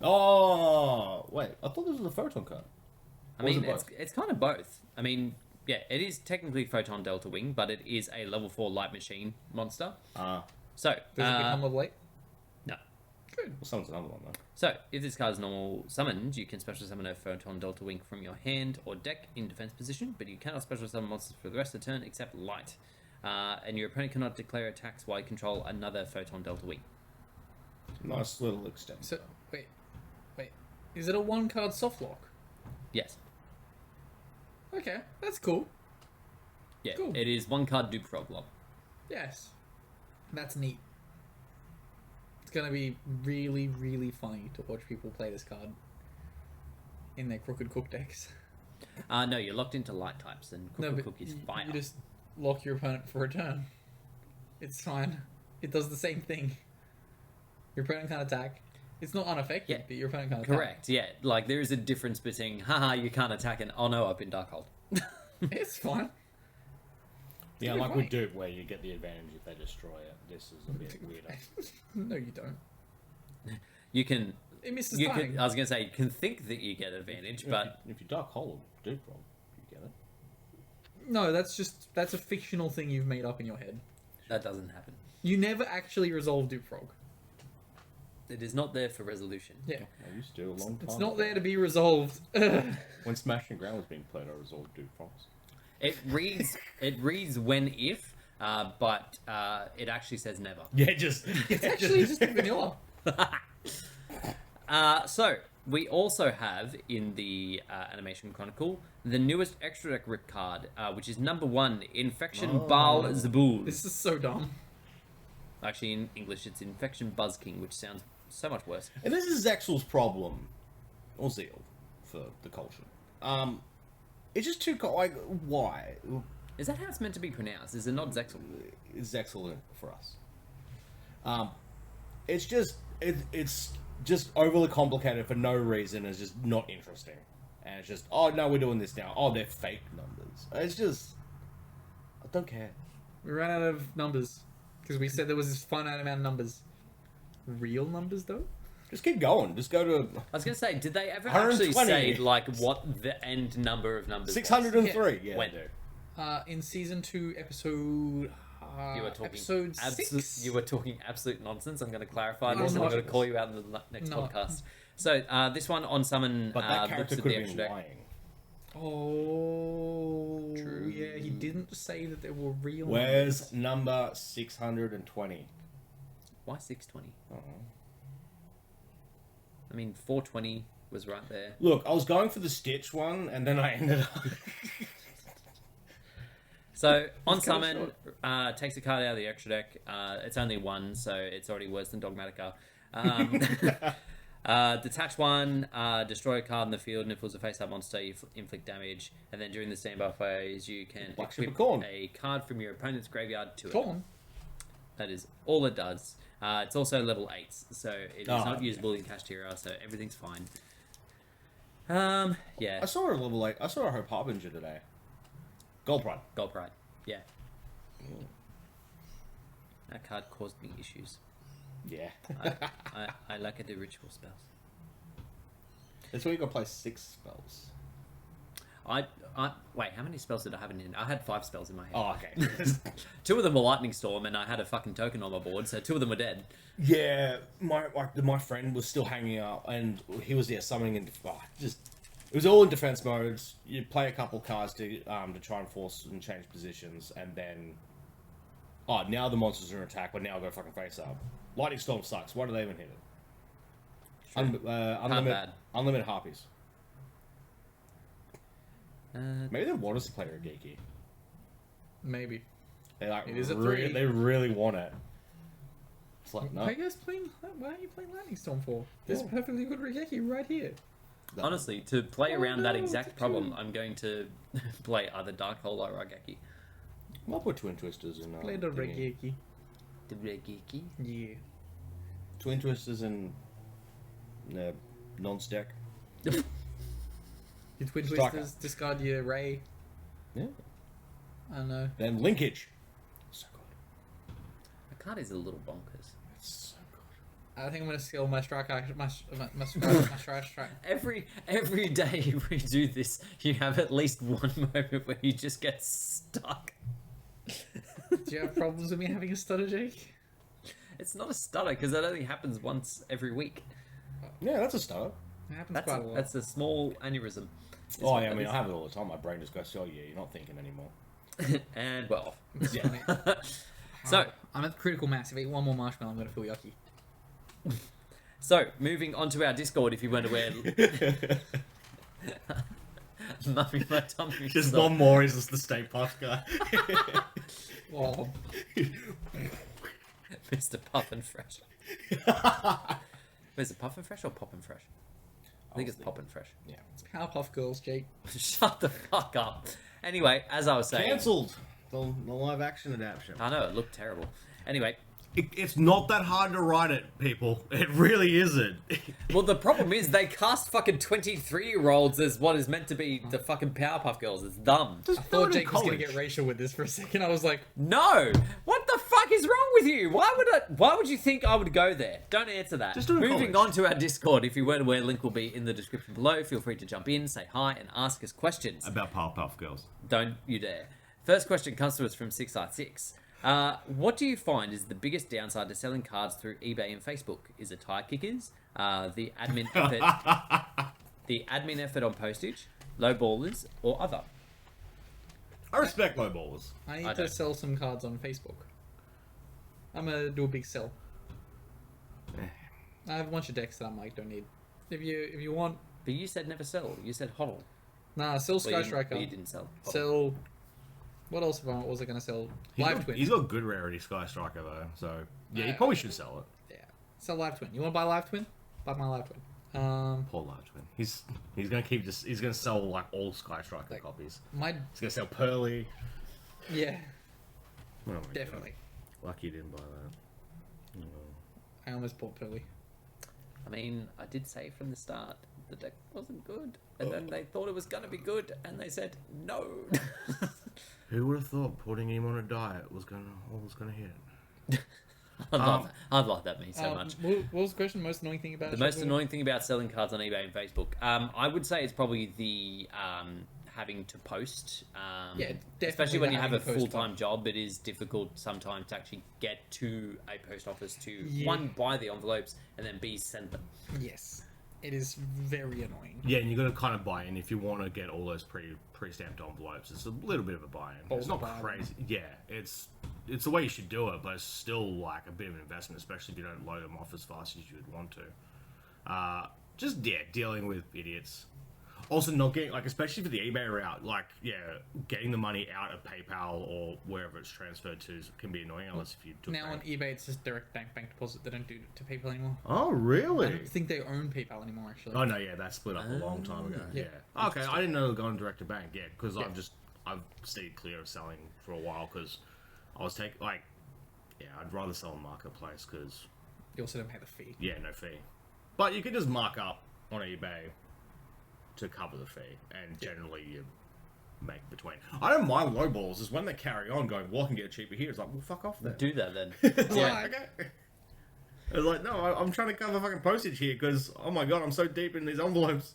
Oh, wait. I thought this was a photon card. I Or is mean, it both? it's kind of both. I mean, yeah, it is technically Photon Delta Wing, but it is a level 4 light machine monster. So, Does it become level 8? no. Good. Well, someone's another one, though. So, if this card is normal summoned, you can special summon a Photon Delta Wing from your hand or deck in defense position, but you cannot special summon monsters for the rest of the turn except light. And your opponent cannot declare attacks while you control another Photon Delta Wing. Nice little extent. So wait. Is it a 1-card soft lock? Yes. Okay, that's cool. Yeah, Cool. it is 1 card Duke Frog Lock. Yes, that's neat. It's gonna be really, really funny to watch people play this card in their Crooked Cook decks. No, you're locked into light types, and Cook is fire. You just lock your opponent for a turn. It's fine. It does the same thing. Your opponent can't attack. It's not unaffected, Yeah. but your opponent can't attack. Correct, yeah. Like, there is a difference between, haha, you can't attack, and oh no, I've been Darkhold. It's fine. Yeah, You're like right. with Dupe, where you get the advantage if they destroy it. This is a bit weirder. No, you don't. You can... It misses You timing. can, I was going to say, you can think that you get advantage, but... If you Dark Hole Dupe Roll, you get it. No, that's a fictional thing you've made up in your head. that doesn't happen. You never actually resolve Dupe Frog. It is not there for resolution. Yeah. I used to a long time It's not ago. there to be resolved. When Smash and Ground was being played, I resolved Dupe Frogs. It reads when if, but it actually says never. Yeah, just... It's actually just vanilla. So we also have in the Animation Chronicle the newest extra deck rip card, which is number 1, Infection Baal Zabul. This is so dumb. Actually, in English, it's Infection Buzz King, which sounds so much worse. And this is Zexal's problem, or Zeal, for the culture. It's just too like why Is that how it's meant to be pronounced? Is it not Zexal? is Zexal for us? It's just overly complicated for no reason. It's just not interesting, and it's just oh no, we're doing this now. Oh, they're fake numbers. It's just I don't care. We ran out of numbers because we said there was this finite amount of numbers. Real numbers, though? Just keep going. Just go to I was going to say, did they ever actually 120. say, like, what the end number of numbers was? 603. Yeah, When? they do. In season 2, episode. You were talking episode 6. You were talking absolute nonsense. I'm going to clarify I'm this, and I'm not. going to call you out in the next No. podcast. So this one on summon But that looks character at could the have extra been deck. lying. Oh. True. Yeah, he didn't say that there were real Where's number 620? Why 620? Oh. I mean, 420 was right there. Look, I was going for the Stitch one, and then I ended up. So on It's kinda summon, takes a card out of the extra deck. It's only 1, so it's already worse than Dogmatica. Detach 1, destroy a card in the field, and if it was a face-up monster, you inflict damage. And then during the standby phase, you can Black Ship equip of Corn. a card from your opponent's graveyard to it. Corn. That is all it does. It's also level 8, so it is Oh, not usable in Kashtira, so everything's fine. Yeah, I saw her level 8. I saw her Harbinger today. Gold Pride. Gold Pride. Yeah. That card caused me issues. Yeah. I like the ritual spells. That's where you gotta play 6 spells. Wait, how many spells did I have in hand? I had 5 spells in my hand. Oh, okay. 2 of them were Lightning Storm, and I had a fucking token on my board, so 2 of them were dead. Yeah, my friend was still hanging up, and he was summoning in it was all in defense modes. You play a couple cards to try and force and change positions, and then now the monsters are in attack, but now I go fucking face up. Lightning Storm sucks. Why do they even hit it? bad. Unlimited harpies. Uh, Maybe they want us to play Regeki. Maybe. They like It is a 3. They really want it. It's like no. Why are you guys playing? Why are you playing Lightning Storm for? There's Yeah. perfectly good Regeki right here. honestly, to play Oh around that no, exact it's a problem, 2. I'm going to play either Darkhold or Rageki. I'll put Twin Twisters in. Play the thingy. Regeki. The Rageki? Yeah. Twin Twisters in non-stack. Your Twin Striker. Twisters, discard your Ray. Yeah. I don't know. Then linkage. So good. The card is a little bonkers. It's so good. I think I'm gonna scale my strike action, my strike. Every day we do this, you have at least one moment where you just get stuck. Do you have problems with me having a stutter, Jake? It's not a stutter because that only happens once every week. Yeah, that's a start. It happens That's quite a lot. that's a small aneurysm. Is Oh what yeah, I that mean is. I have it all the time. My brain just goes, "Oh yeah, you're not thinking anymore." And well, It's funny. so I'm at critical mass. If I eat one more marshmallow, I'm gonna feel yucky. so moving on to our Discord. If you weren't aware, Mummy my tummy. Just stop. one more is just the Stay Puft guy. Oh, Mr. Puff and Fresh. Is it Puffin Fresh or Poppin' Fresh? I think it's Poppin' Fresh. Yeah. Powerpuff Girls, Jake. Shut the fuck up. Anyway, as I was saying... Cancelled. The live action adaptation. I know, it looked terrible. Anyway... It's not that hard to write it, people. It really isn't. Well, the problem is they cast fucking 23-year-olds as what is meant to be the fucking Powerpuff Girls. It's dumb. I thought Jake was gonna get racial with this for a second. I was like, No! What the fuck is wrong with you? Why would you think I would go there? Don't answer that. Just do it in Moving college. on to our Discord. If you weren't aware, link will be in the description below. Feel free to jump in, say hi, and ask us questions. About Powerpuff Girls. Don't you dare. First question comes to us from 6i6. What do you find is the biggest downside to selling cards through eBay and Facebook? Is it tire kickers, the admin effort on postage, low ballers, or other? I respect low ballers. I need I to don't. sell some cards on Facebook. I'm gonna do a big sell. I have a bunch of decks that I'm like, don't need. If you want, But you said never sell. You said hodl. nah, sell Sky But Striker. you didn't sell. Hodl. Sell. What else was I gonna sell? Live Twin. He's got good rarity Sky Striker though, so yeah, he Yeah. probably should sell it. Yeah, sell Live Twin. You want to buy Live Twin? Buy my Live Twin. Poor large man. He's gonna keep just he's gonna sell like all Sky Striker Like- copies. My He's gonna sell Pearly. yeah, Oh my definitely. God. Lucky you didn't buy that. Oh. I almost bought Pearly. I mean, I did say from the start the deck wasn't good, and then they thought it was gonna be good, and they said no. Who would have thought putting him on a diet was gonna hit? I love that meme so much. What was the question? Most annoying thing about The it? most annoying thing about selling cards on eBay and Facebook, I would say it's probably the having to post. Yeah, definitely especially when the you have a having to post full-time job, it is difficult sometimes to actually get to a post office to Yeah. one, buy the envelopes, and then B, send them. Yes, it is very annoying. Yeah, and you got to kind of buy in if you want to get all those pre-stamped envelopes. It's a little bit of a buy-in. It's not Buy-in. crazy. Yeah, it's the way you should do it, but it's still like a bit of an investment, especially if you don't load them off as fast as you would want to. Just dealing with idiots. Also, not getting like, especially for the eBay route, like getting the money out of PayPal or wherever it's transferred to can be annoying unless if you took Now on that. eBay, it's just direct bank deposit. They don't do it to PayPal anymore. Oh, I really? don't think they own PayPal anymore. Actually. Oh no, yeah, that split up a long time ago. Yeah. Yeah. Okay, I didn't know they were going direct to bank. Yeah, because I've stayed clear of selling for a while because I was taking I'd rather sell on marketplace because You also don't pay the fee. no fee, but you can just mark up on eBay to cover the fee, and generally you make between. I don't mind low balls. Is when they carry on going, well, I can get it cheaper here. It's like, well, fuck off then. Do that then. It's Yeah. like, okay. It's like, no, I'm trying to cover fucking postage here because, oh my god, I'm so deep in these envelopes.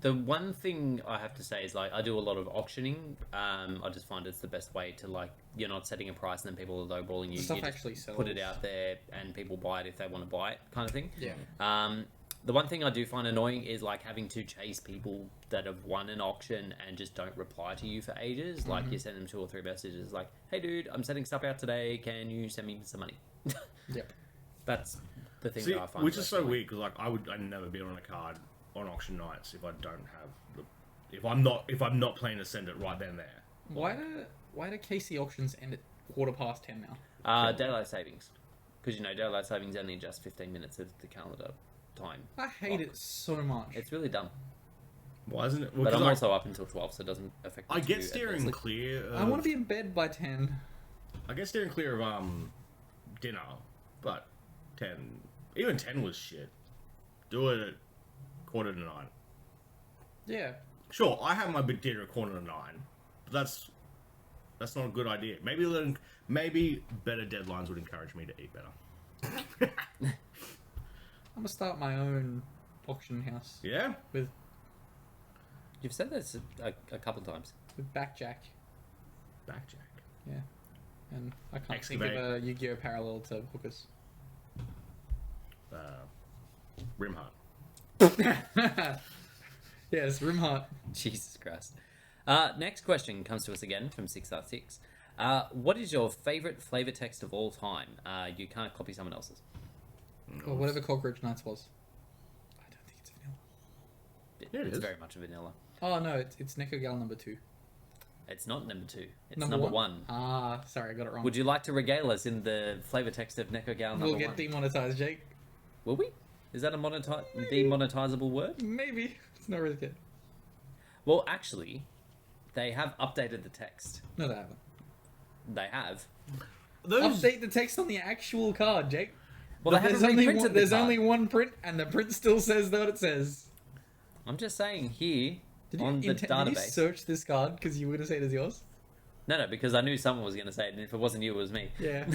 The one thing I have to say is like I do a lot of auctioning. I just find it's the best way to like you're not setting a price and then people are lowballing you. Stuff You just actually sells. put it out there and people buy it if they want to buy it, kind of thing. Yeah. The one thing I do find annoying is like having to chase people that have won an auction and just don't reply to you for ages. Like you send them 2 or 3 messages like, "Hey dude, I'm setting stuff out today. Can you send me some money?" Yep. That's the thing See, that I find. which is most so annoying. weird because like I'd never be on a card on auction nights if I don't have if I'm not planning to send it right then and there. Why do KC auctions end at 10:15 now? Daylight savings, because daylight savings only adjusts 15 minutes of the calendar time. I hate it so much. It's really dumb. Why isn't it? Well, But 'cause I'm I- also up until 12, so it doesn't affect me I get too steering adversely. clear. Of, I want to be in bed by 10. I get steering clear of dinner, but 10, even 10 was shit. Do it at 8:45. Yeah. Sure, I have my big dinner at 8:45, but that's not a good idea. Maybe better deadlines would encourage me to eat better. I'm gonna start my own auction house Yeah. with You've said this a couple times. Backjack. Backjack. Yeah. And I can't Excavate. think of a Yu-Gi-Oh parallel to hookers. Rimheart. Yes, Rimheart. Jesus Christ. Next question comes to us again from 6i6. What is your favorite flavor text of all time? You can't copy someone else's. Or whatever Cockroach Nights was. I don't think it's vanilla. Yeah, it It's is. very much vanilla. Oh no, it's Neko Gal number 2. It's not number 2. It's number 1. Ah, sorry, I got it wrong. Would you like to regale us in the flavor text of Neko Gal number We'll 1? get demonetized, Jake. Will we? Is that a demonetizable word? Maybe. It's not really good. Well, actually, they have updated the text. No, they haven't. They have. Those Update the text on the actual card, Jake. Well, they haven't reprinted the there's card. only one print, and the print still says what it says. I'm just saying here Did on the did you database. search this card because you would have said it as yours? No, because I knew someone was going to say it, and if it wasn't you, it was me. Yeah.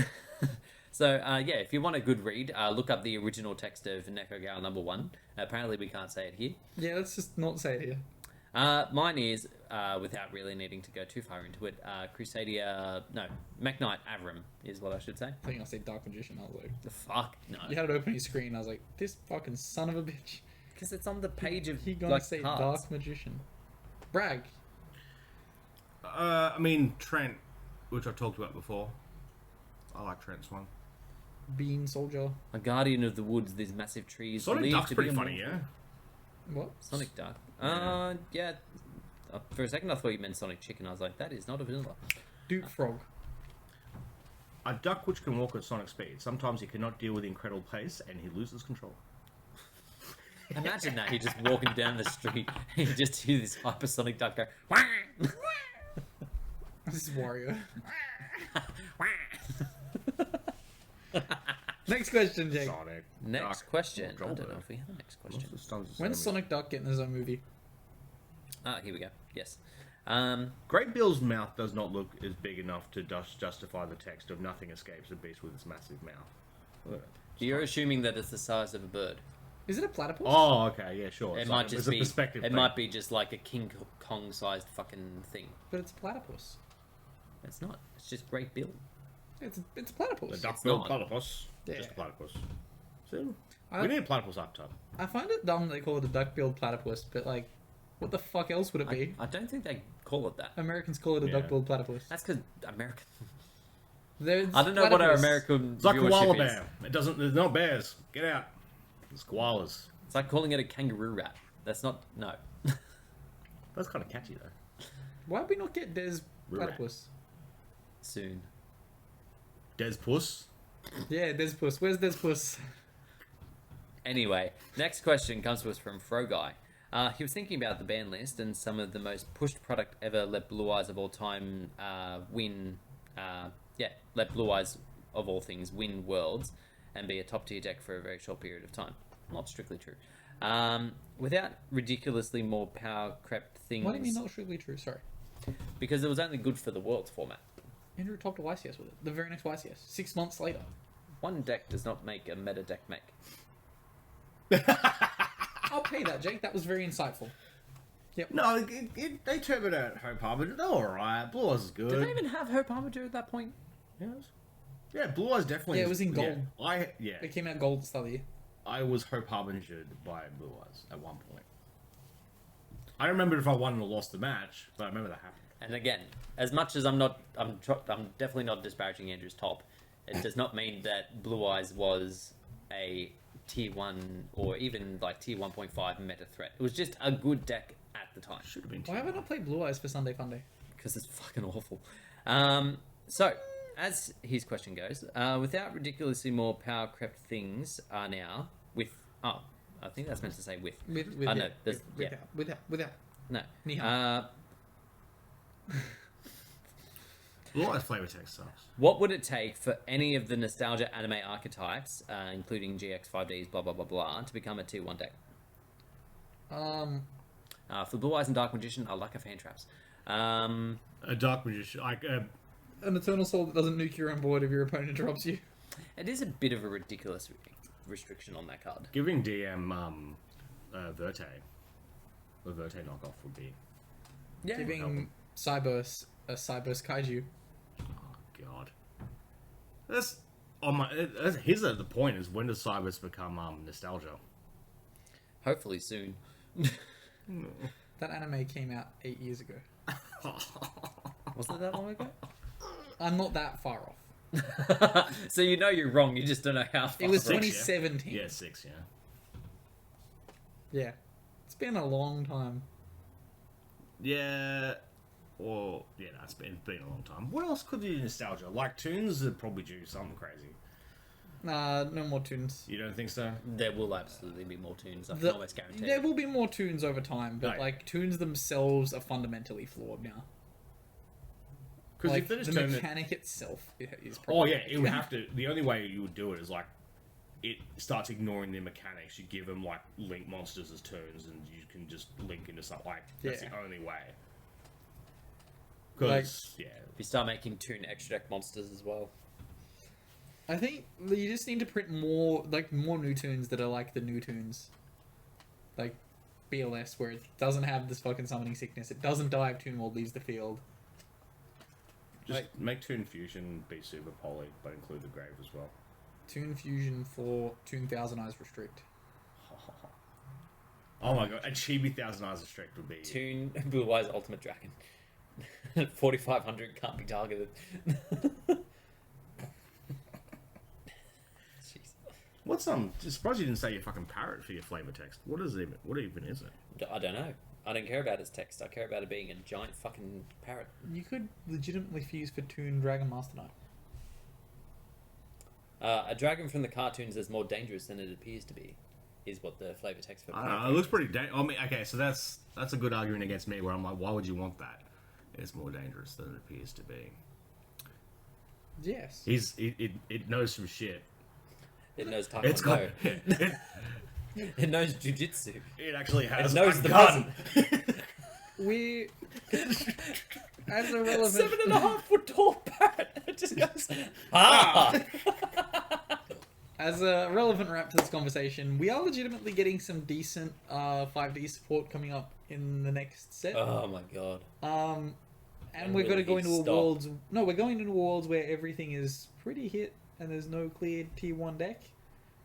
So, yeah, if you want a good read, look up the original text of Neko Gal number 1. Apparently, we can't say it here. Yeah, let's just not say it here. Mine is, without really needing to go too far into it, Mech Knight Avram is what I should say. I think I'll say Dark Magician. I was like, The fuck? No. you had it open your screen. I was like, this fucking son of a bitch. Because it's on the page of, He gonna like, say cards. Dark Magician. Brag. I mean, Trent, which I talked about before. I like Trent's one. Bean Soldier. A guardian of the woods, these massive trees. Sonic believed Duck's to be pretty a funny, mortal- yeah? What? Sonic Duck. Yeah. Yeah. For a second, I thought you meant Sonic Chicken. I was like, that is not a vanilla. Duke Frog. A duck which can walk at sonic speed. Sometimes he cannot deal with incredible pace and he loses control. Imagine that, you just walking down the street and you just hear this hypersonic duck go, "Wah!" This is Wario. Next question, Jake. Sonic. Next Duck. question. I Joel don't know Bird. if we have a next What's question. the stunts of When's Sammy? Sonic Duck getting his own movie? Here we go. Yes. Great Bill's mouth does not look as big enough to justify the text of nothing escapes a beast with its massive mouth. Look. You're assuming that it's the size of a bird. Is it a platypus? Oh, okay, yeah, sure. It It's might like- just it's a be. perspective It thing. might be just like a King Kong-sized fucking thing. But it's a platypus. It's not. It's just Great Bill. It's a platypus. The duck-billed not. platypus. Yeah. Just a platypus. So, I- we need a platypus up top. I find it dumb they call it a duck-billed platypus, but like, what the fuck else would it be? I don't think they call it that. Americans call it a Yeah. duck-billed platypus. That's because American. There's I don't know what our platypus. American It's like viewership koala is. bear. It doesn't. There's no bears. Get out. It's koalas. It's like calling it a kangaroo rat. That's not. No. That's kind of catchy though. Why'd we not get Des Rat. platypus? Soon. Des Puss. Yeah, Des Puss. Where's Des Puss? Anyway, next question comes to us from Froguy. He was thinking about the ban list and some of the most pushed product ever let Blue Eyes of all time win. Let Blue Eyes of all things win Worlds and be a top tier deck for a very short period of time. Not strictly true. Without ridiculously more power crept things. What do you mean not strictly true? Sorry. Because it was only good for the Worlds format. Andrew topped a YCS with it. The very next YCS. 6 months later. One deck does not make a meta deck make. I'll pay that, Jake. That was very insightful. Yep. No, they turned it out Hope Harbinger. They're alright. Blue Eyes is good. Did they even have Hope Armature at that point? Yes. Yeah, Blue Eyes definitely. Yeah, it is- was in gold. Yeah, It came out gold style year. I was Hope Harbingered by Blue Eyes at one point. I don't remember if I won or lost the match, but I remember that happened. And again, as much as I'm definitely not disparaging Andrew's top. It does not mean that Blue Eyes was a tier 1 or even like tier 1.5 meta threat. It was just a good deck at the time Should have been. Why have I not played Blue Eyes for Sunday Funday? because it's fucking awful. So, as his question goes, without ridiculously more power crept things are now with. Oh, I think that's meant to say with. With Oh, no, yeah, there's- yeah. without. No. Ni hao. Blue Eyes flavor text sucks. What would it take for any of the nostalgia anime archetypes, including GX, 5Ds, blah blah blah blah, to become a tier 1 deck? For Blue Eyes and Dark Magician, I like a fan traps. A Dark Magician, like An Eternal Soul that doesn't nuke your own board if your opponent interrupts you. It is a bit of a ridiculous restriction on that card. giving DM Verte, the Verte knockoff would be. Yeah. Giving Cyburst a Cyburst Kaiju. Oh God. That's on my. Here's the point: is when does Cybers become nostalgia? Hopefully soon. That anime came out 8 years ago. Wasn't it that long ago? I'm not that far off. So you know you're wrong. You just don't know how far. It was Six, yeah? 2017. Yeah, 6. Yeah. Yeah. It's been a long time. Yeah. Or yeah, no, it's been a long time. What else could do nostalgia? Like Toons would probably do something crazy. No more tunes. You don't think so? There will absolutely be more tunes. I can almost guarantee. There will be more tunes over time, but Right. like tunes themselves are fundamentally flawed now. Because Like if they just the turn it, mechanic itself is. oh yeah, it would have to. The only way you would do it is like it starts ignoring the mechanics. You give them like link monsters as turns, and you can just link into something. Like that's Yeah. the only way. Like- Because yeah, If you start making toon extra deck monsters as well. I think you just need to print more new tunes that are like the new tunes, like BLS, where it doesn't have this fucking summoning sickness. It doesn't die if Toon World leaves the field. just make Toon Fusion be super poly, but include the grave as well. Toon Fusion for Toon Thousand Eyes Restrict. Oh my god, a Chibi Thousand Eyes Restrict would be. Toon Blue Eyes Ultimate Dragon. 4,500 can't be targeted. Jeez. What's surprised you didn't say your fucking parrot for your flavor text. What is it? What even is it? I don't know. I don't care about its text. I care about it being a giant fucking parrot. You could legitimately fuse for Toon Dragon Master Knight. A dragon from the cartoons is more dangerous than it appears to be, is what the flavor text for. I don't know. It looks pretty. I mean, okay, so that's a good argument against me. Where I'm like, why would you want that? It's more dangerous than it appears to be. Yes. It knows some shit. It knows It's got. Taekwondo. It knows jujitsu. It actually has. It knows a the gun. We, as a relevant, 7.5 foot tall parrot. It just goes. Ah. as a relevant wrap to this conversation, we are legitimately getting some decent 5D support coming up in the next set. Oh my god. And we're going to will go he into a stop? worlds. No, we're going into worlds where everything is pretty hit and there's no clear T1 deck.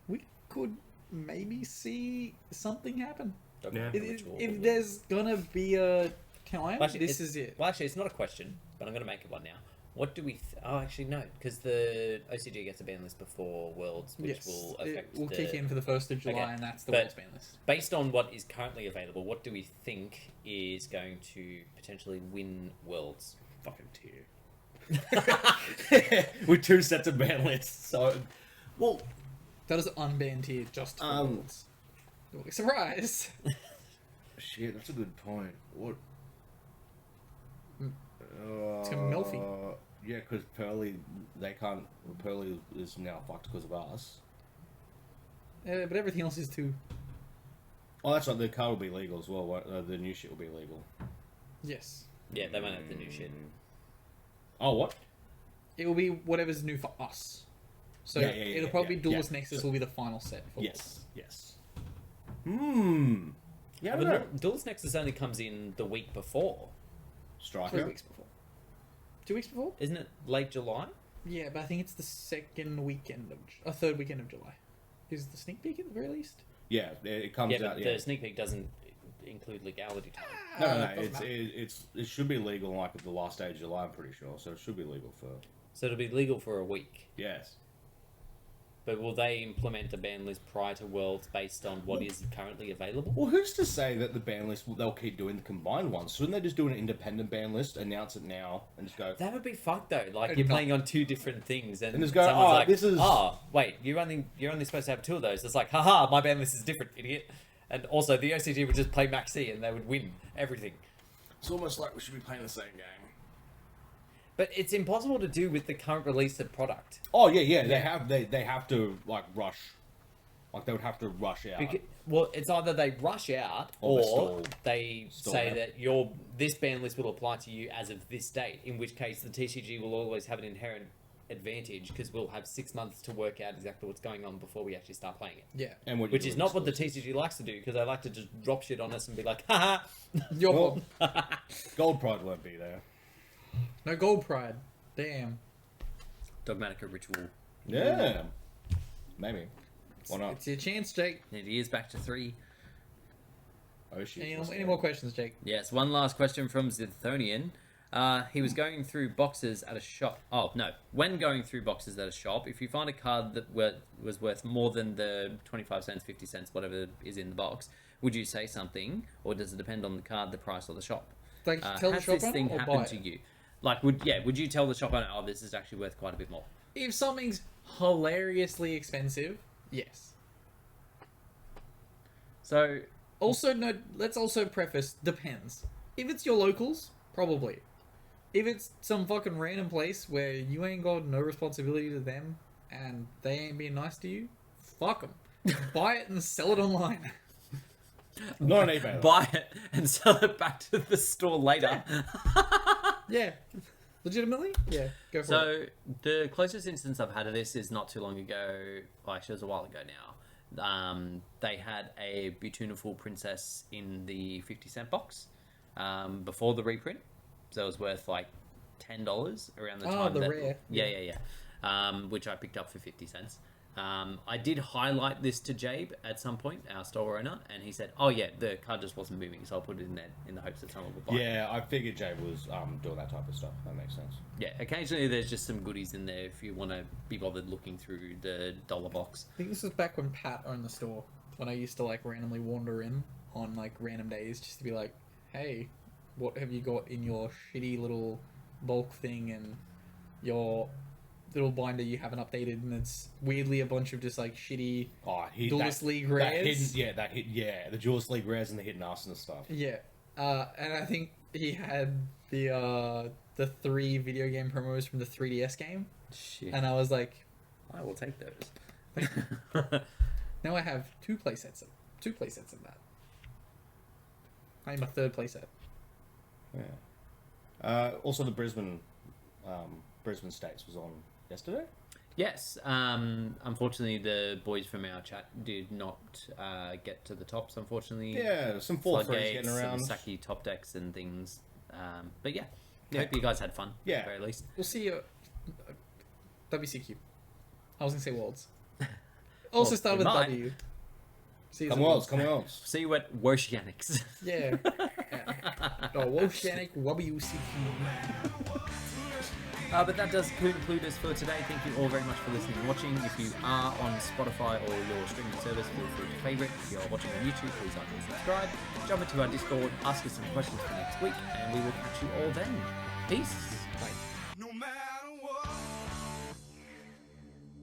We could maybe see something happen. Yeah. If there's gonna be a time, Actually, this it's- is it. Well, actually, it's not a question, but I'm going to make it one now. What do we? Oh, actually, no, because the OCG gets a ban list before Worlds, which Yes, will it affect. will the... kick in for the 1st of July, Okay, and that's the but- world's ban list. Based on what is currently available, what do we think is going to potentially win Worlds? Fucking tier. With 2 sets of ban lists. So, well, That is unbanned tier just for worlds. Surprise! shit, that's a good point. What? It's gonna be Melfi. Yeah, because Pearly, they can't. Pearly is now fucked because of us. But everything else is too. Oh, that's right. The card will be legal as well. The new shit will be legal. Yes. Yeah, they won't have the new shit. Oh, what? It will be whatever's new for us. So Yeah, yeah, yeah, it'll probably yeah, Duelist yeah. Nexus will be the final set for Yes. Yes. Hmm. Yeah, I don't know. But Duelist Nexus only comes in the week before, Worlds. 3 Striker. weeks before. 2 weeks before? isn't it? Late July. Yeah, but I think it's the second weekend of third weekend of July. Is the sneak peek at the very least? Yeah, it comes Yeah, but out. Yeah. the sneak peek doesn't include legality time. No, no, Doesn't matter. it should be legal like at the last day of July. I'm pretty sure, so it should be legal for. So it'll be legal for a week. Yes. But will they implement a ban list prior to Worlds based on what is currently available? Well, who's to say that the ban list they'll keep doing the combined ones? Shouldn't they just do an independent ban list, announce it now, and just go? That would be fucked though. Like And you're not- playing on 2 different things, and, And just go, someone's "Oh, like, this is-" "Oh, wait, you're only supposed to have 2 of those." It's like, haha, my ban list is different, idiot. And also, the OCG would just play Max C, and they would win everything. it's almost like we should be playing the same game. But it's impossible to do with the current release of product. Oh yeah. They have to like rush, like they would have to rush out. Well, it's either they rush out Or or they they stall say out. that this ban list will apply to you as of this date, in which case the TCG will always have an inherent advantage because we'll have 6 months to work out exactly what's going on before we actually start playing it. Yeah. And what Which you is do not what the exclusives. TCG likes to do because they like to just drop shit on us and be like, haha. Your Well, fault. Gold Pride won't be there. No gold pride. Damn. Dogmatica Ritual. Yeah. Maybe. Why not? It's your chance, Jake. It is back to 3. Oh shit. Any more questions, Jake? Yes, one last question from Zithonian. He was going through boxes at a shop. Oh, no. When going through boxes at a shop, if you find a card that was worth more than the 25 cents, 50 cents, whatever is in the box, would you say something? Or does it depend on the card, the price, or the shop? Like, tell the has shop this owner thing or buy happened it? to you? Like, would you tell the shop owner, oh, this is actually worth quite a bit more? If something's hilariously expensive, yes. So, Also, no. Let's also preface: depends. If it's your locals, probably. If it's some fucking random place where you ain't got no responsibility to them and they ain't being nice to you, fuck them. Buy it and sell it online. Not on eBay. buy it and sell it back to the store later. Yeah. Legitimately? Yeah. Go for it. So, the closest instance I've had of this is not too long ago. Well, actually, it was a while ago now. They had a beautiful princess in the 50-cent box before the reprint. So it was worth like $10 around the time. the rare. Yeah. Which I picked up for 50 cents. I did highlight this to Jabe at some point, our store owner, and he said, "Oh yeah, the card just wasn't moving, so I'll put it in there in the hopes that someone will buy it." Yeah, I figured Jay was doing that type of stuff. That makes sense. Yeah, occasionally there's just some goodies in there if you want to be bothered looking through the dollar box. I think this was back when Pat owned the store. When I used to like randomly wander in on like random days just to be like, "Hey, what have you got in your shitty little bulk thing and your little binder you haven't updated?" And it's weirdly a bunch of just like shitty Duelist League rares. The Duelist League rares and the hidden Arsenal stuff. Yeah. And I think he had the 3 video game promos from the 3DS game. Shit. And I was like, I will take those. now I have 2 playsets of that. I am a 3rd playset. Yeah. Also, the Brisbane Stakes was on yesterday. Yes. Unfortunately, the boys from our chat did not get to the tops. Unfortunately. Yeah, some 4-3s Floodgates, getting around. some Saki top decks and things. But yeah, hope you guys had fun. Yeah. At the very least. We'll see you WCQ. I was going to say Worlds. Also Well, start we with might. W. See you Come at Worlds, come Worlds. See you at Woshanics. Yeah. Oceanic WCQ. But that does conclude us for today. Thank you all very much for listening and watching. If you are on Spotify or your streaming service, feel free to favourite. If you are watching on YouTube, please like and subscribe. Jump into our Discord, ask us some questions for next week, and we will catch you all then. Peace. Bye.